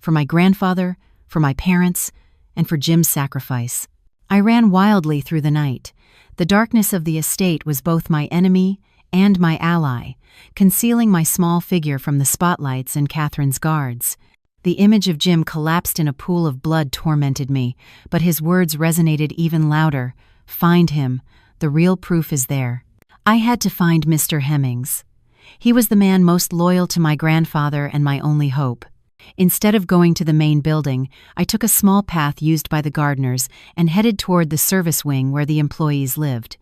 Speaker 1: For my grandfather, for my parents, and for Jim's sacrifice. I ran wildly through the night. The darkness of the estate was both my enemy and my ally, concealing my small figure from the spotlights and Catherine's guards. The image of Jim collapsed in a pool of blood tormented me, but his words resonated even louder. "Find him. The real proof is there." I had to find Mr. Hemmings. He was the man most loyal to my grandfather and my only hope. Instead of going to the main building, I took a small path used by the gardeners and headed toward the service wing where the employees lived.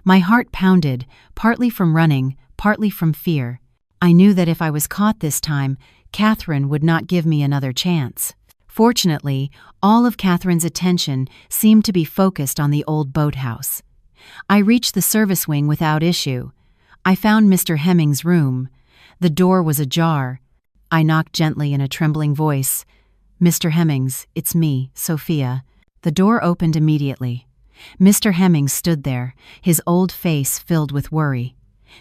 Speaker 1: My heart pounded, partly from running, partly from fear. I knew that if I was caught this time, Catherine would not give me another chance. Fortunately, all of Catherine's attention seemed to be focused on the old boathouse. I reached the service wing without issue. I found Mr. Hemmings' room. The door was ajar. I knocked gently in a trembling voice. "Mr. Hemmings, it's me, Sophia." The door opened immediately. Mr. Hemmings stood there, his old face filled with worry.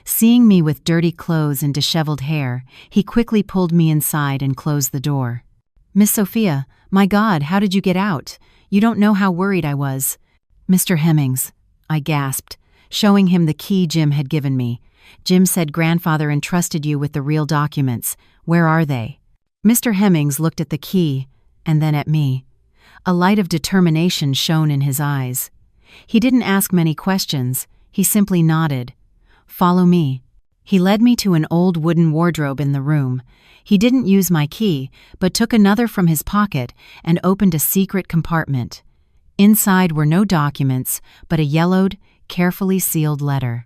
Speaker 1: Seeing me with dirty clothes and disheveled hair, he quickly pulled me inside and closed the door. "Miss Sophia, my God, how did you get out? You don't know how worried I was." "Mr. Hemmings," I gasped, showing him the key Jim had given me. "Jim said grandfather entrusted you with the real documents. Where are they?" Mr. Hemmings looked at the key, and then at me. A light of determination shone in his eyes. He didn't ask many questions. He simply nodded. "Follow me." He led me to an old wooden wardrobe in the room. He didn't use my key, but took another from his pocket and opened a secret compartment. Inside were no documents, but a yellowed, carefully sealed letter.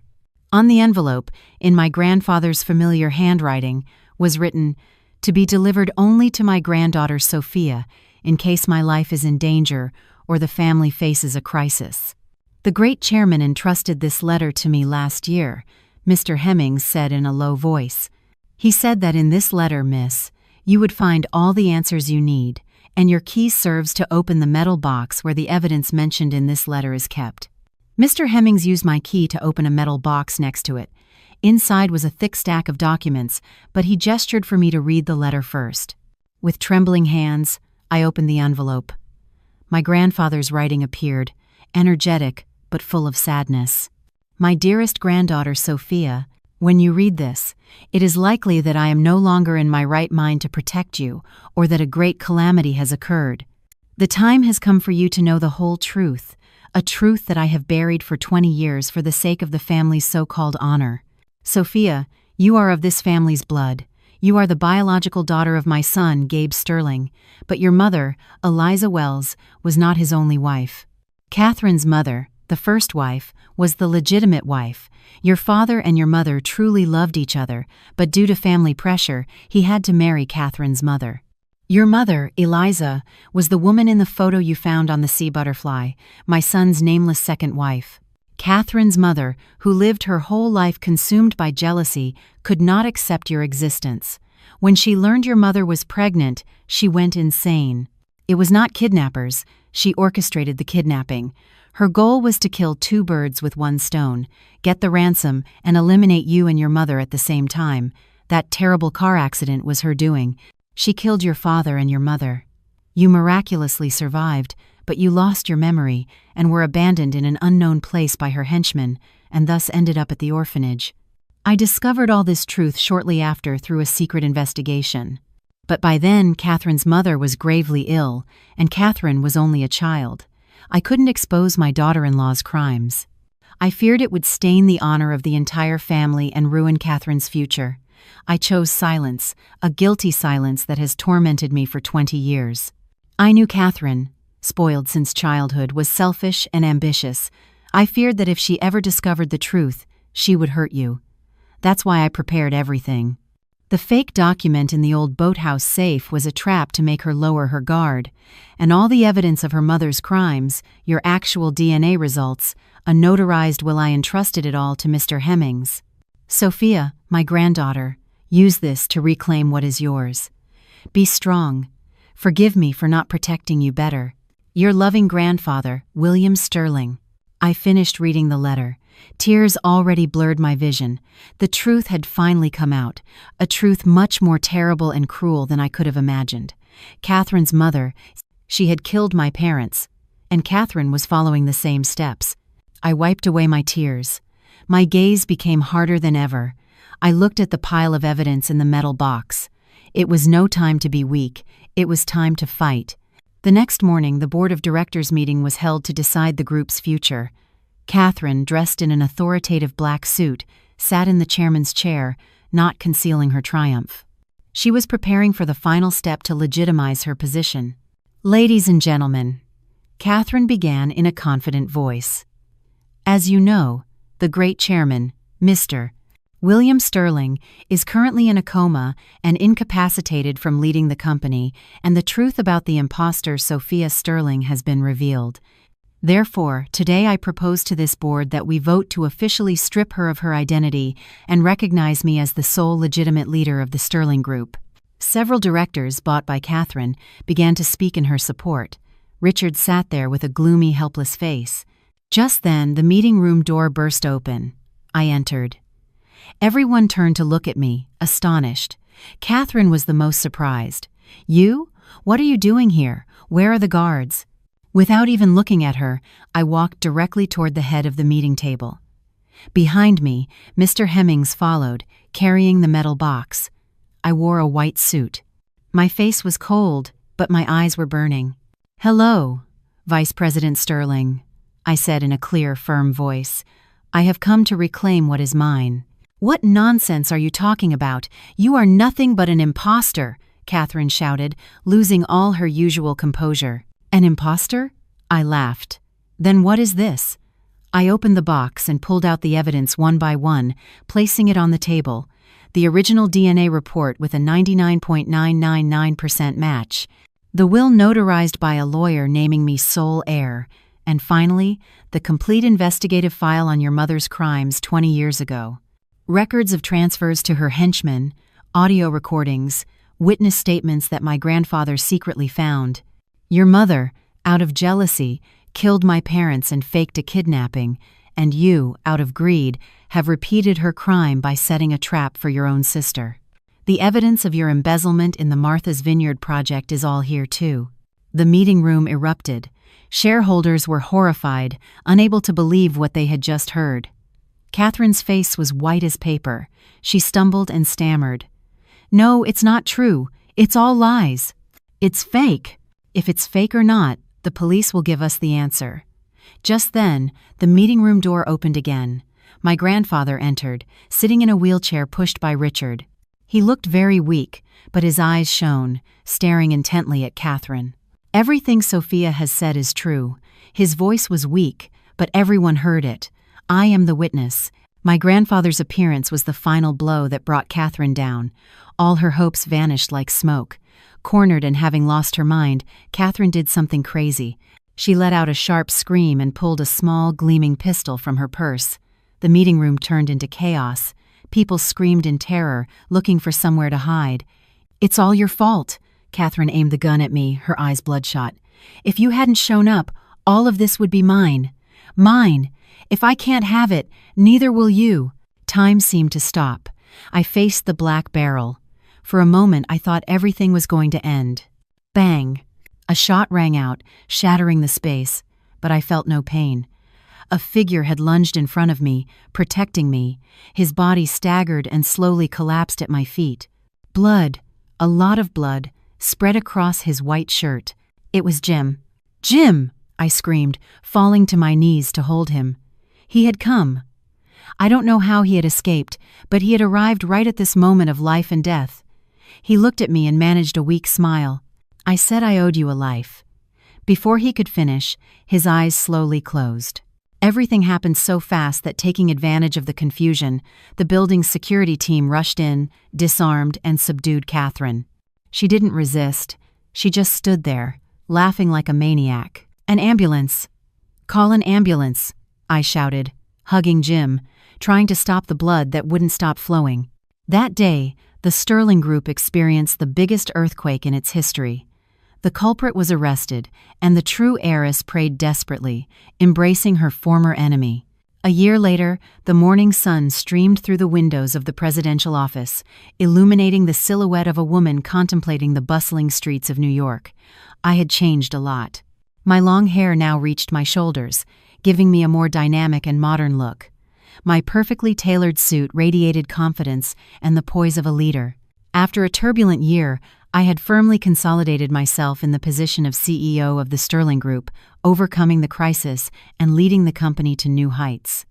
Speaker 1: On the envelope, in my grandfather's familiar handwriting, was written, "To be delivered only to my granddaughter Sophia, in case my life is in danger or the family faces a crisis." "The great chairman entrusted this letter to me last year," Mr. Hemmings said in a low voice. "He said that in this letter, miss, you would find all the answers you need, and your key serves to open the metal box where the evidence mentioned in this letter is kept." Mr. Hemmings used my key to open a metal box next to it. Inside was a thick stack of documents, but he gestured for me to read the letter first. With trembling hands, I opened the envelope. My grandfather's writing appeared, energetic but full of sadness. "My dearest granddaughter Sophia, when you read this, it is likely that I am no longer in my right mind to protect you, or that a great calamity has occurred. The time has come for you to know the whole truth, a truth that I have buried for 20 years for the sake of the family's so-called honor. Sophia, you are of this family's blood. You are the biological daughter of my son, Gabe Sterling, but your mother, Eliza Wells, was not his only wife. Catherine's mother, the first wife, was the legitimate wife. Your father and your mother truly loved each other, but due to family pressure, he had to marry Catherine's mother. Your mother, Eliza, was the woman in the photo you found on the sea butterfly, my son's nameless second wife. Catherine's mother, who lived her whole life consumed by jealousy, could not accept your existence. When she learned your mother was pregnant, she went insane. It was not kidnappers. She orchestrated the kidnapping. Her goal was to kill two birds with one stone, get the ransom, and eliminate you and your mother at the same time. That terrible car accident was her doing. She killed your father and your mother. You miraculously survived, but you lost your memory and were abandoned in an unknown place by her henchmen, and thus ended up at the orphanage. I discovered all this truth shortly after through a secret investigation. But by then, Catherine's mother was gravely ill, and Catherine was only a child. I couldn't expose my daughter-in-law's crimes. I feared it would stain the honor of the entire family and ruin Catherine's future. I chose silence, a guilty silence that has tormented me for 20 years. I knew Catherine, spoiled since childhood, was selfish and ambitious. I feared that if she ever discovered the truth, she would hurt you. That's why I prepared everything. The fake document in the old boathouse safe was a trap to make her lower her guard, and all the evidence of her mother's crimes, your actual DNA results, a notarized will, I entrusted it all to Mr. Hemmings. Sophia, my granddaughter, use this to reclaim what is yours. Be strong. Forgive me for not protecting you better. Your loving grandfather, William Sterling. I finished reading the letter. Tears already blurred my vision. The truth had finally come out, a truth much more terrible and cruel than I could have imagined. Catherine's mother, she had killed my parents, and Catherine was following the same steps. I wiped away my tears. My gaze became harder than ever. I looked at the pile of evidence in the metal box. It was no time to be weak. It was time to fight. The next morning, the board of directors meeting was held to decide the group's future. Catherine, dressed in an authoritative black suit, sat in the chairman's chair, not concealing her triumph. She was preparing for the final step to legitimize her position. "Ladies and gentlemen," Catherine began in a confident voice. "As you know, the great chairman, Mr. William Sterling, is currently in a coma and incapacitated from leading the company, and the truth about the imposter Sophia Sterling has been revealed. Therefore, today I propose to this board that we vote to officially strip her of her identity and recognize me as the sole legitimate leader of the Sterling Group." Several directors, bought by Catherine, began to speak in her support. Richard sat there with a gloomy, helpless face. Just then, the meeting room door burst open. I entered. Everyone turned to look at me, astonished. Catherine was the most surprised. "You? What are you doing here? Where are the guards?" Without even looking at her, I walked directly toward the head of the meeting table. Behind me, Mr. Hemmings followed, carrying the metal box. I wore a white suit. My face was cold, but my eyes were burning. "Hello, Vice President Sterling," I said in a clear, firm voice. "I have come to reclaim what is mine." "What nonsense are you talking about? You are nothing but an imposter," Catherine shouted, losing all her usual composure. "An imposter?" I laughed. Then what is this? I opened the box and pulled out the evidence one by one, placing it on the table. The original DNA report with a 99.999% match. The will notarized by a lawyer naming me sole heir. And finally, the complete investigative file on your mother's crimes 20 years ago. Records of transfers to her henchmen, audio recordings, witness statements that my grandfather secretly found. Your mother, out of jealousy, killed my parents and faked a kidnapping, and you, out of greed, have repeated her crime by setting a trap for your own sister. The evidence of your embezzlement in the Martha's Vineyard project is all here too. The meeting room erupted. Shareholders were horrified, unable to believe what they had just heard. Catherine's face was white as paper. She stumbled and stammered. No, it's not true. It's all lies. It's fake. If it's fake or not, the police will give us the answer. Just then, the meeting room door opened again. My grandfather entered, sitting in a wheelchair pushed by Richard. He looked very weak, but his eyes shone, staring intently at Catherine. Everything Sophia has said is true. His voice was weak, but everyone heard it. I am the witness. My grandfather's appearance was the final blow that brought Catherine down. All her hopes vanished like smoke. Cornered and having lost her mind, Catherine did something crazy. She let out a sharp scream and pulled a small, gleaming pistol from her purse. The meeting room turned into chaos. People screamed in terror, looking for somewhere to hide. It's all your fault. Catherine aimed the gun at me, her eyes bloodshot. If you hadn't shown up, all of this would be mine. Mine. If I can't have it, neither will you. Time seemed to stop. I faced the black barrel. For a moment, I thought everything was going to end. Bang! A shot rang out, shattering the space, but I felt no pain. A figure had lunged in front of me, protecting me. His body staggered and slowly collapsed at my feet. Blood, a lot of blood, spread across his white shirt. It was Jim. Jim! I screamed, falling to my knees to hold him. He had come. I don't know how he had escaped, but he had arrived right at this moment of life and death. He looked at me and managed a weak smile. I said I owed you a life. Before he could finish, his eyes slowly closed. Everything happened so fast that, taking advantage of the confusion, the building's security team rushed in, disarmed, and subdued Catherine. She didn't resist. She just stood there, laughing like a maniac. An ambulance! Call an ambulance! I shouted, hugging Jim, trying to stop the blood that wouldn't stop flowing. That day, the Sterling Group experienced the biggest earthquake in its history. The culprit was arrested, and the true heiress prayed desperately, embracing her former enemy. A year later, the morning sun streamed through the windows of the presidential office, illuminating the silhouette of a woman contemplating the bustling streets of New York. I had changed a lot. My long hair now reached my shoulders, giving me a more dynamic and modern look. My perfectly tailored suit radiated confidence and the poise of a leader. After a turbulent year, I had firmly consolidated myself in the position of CEO of the Sterling Group, overcoming the crisis and leading the company to new heights.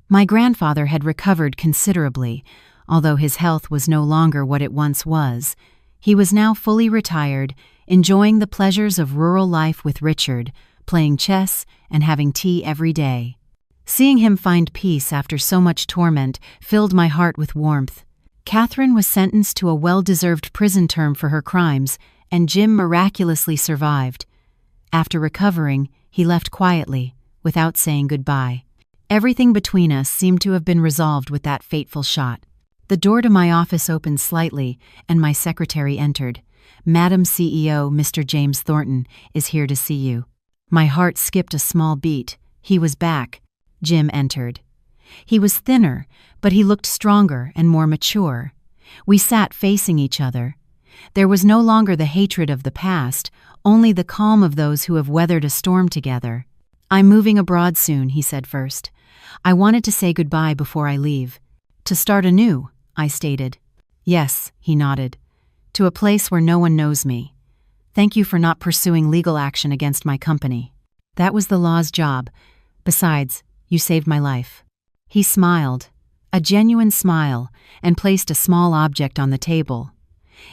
Speaker 1: My grandfather had recovered considerably, although his health was no longer what it once was. He was now fully retired, enjoying the pleasures of rural life with Richard, playing chess and having tea every day. Seeing him find peace after so much torment filled my heart with warmth. Catherine was sentenced to a well-deserved prison term for her crimes, and Jim miraculously survived. After recovering, he left quietly, without saying goodbye. Everything between us seemed to have been resolved with that fateful shot. The door to my office opened slightly, and my secretary entered. Madam CEO, Mr. James Thornton, is here to see you. My heart skipped a small beat. He was back. Jim entered. He was thinner, but he looked stronger and more mature. We sat facing each other. There was no longer the hatred of the past, only the calm of those who have weathered a storm together. I'm moving abroad soon, he said first. I wanted to say goodbye before I leave. To start anew, I stated. Yes, he nodded. To a place where no one knows me. Thank you for not pursuing legal action against my company. That was the law's job. Besides, you saved my life. He smiled, a genuine smile, and placed a small object on the table.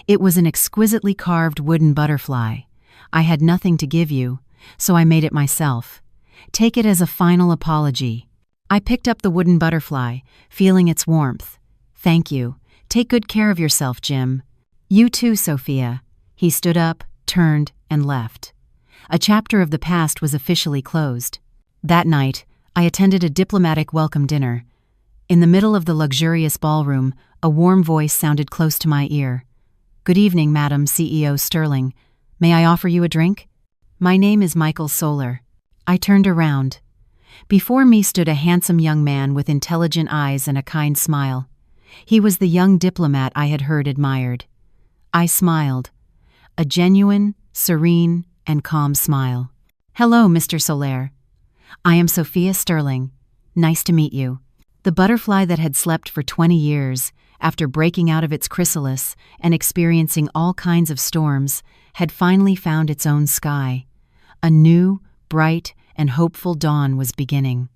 Speaker 1: It was an exquisitely carved wooden butterfly. I had nothing to give you, so I made it myself. Take it as a final apology." I picked up the wooden butterfly, feeling its warmth. "Thank you. Take good care of yourself, Jim." "You too, Sophia." He stood up, turned, and left. A chapter of the past was officially closed. That night, I attended a diplomatic welcome dinner. In the middle of the luxurious ballroom, a warm voice sounded close to my ear. "Good evening, Madam CEO Sterling. May I offer you a drink?" "My name is Michael Solar." I turned around. Before me stood a handsome young man with intelligent eyes and a kind smile. He was the young diplomat I had heard admired. I smiled. A genuine, serene, and calm smile. "Hello, Mr. Solar. I am Sophia Sterling. Nice to meet you." The butterfly that had slept for 20 years, after breaking out of its chrysalis and experiencing all kinds of storms, had finally found its own sky. A new, bright, and hopeful dawn was beginning.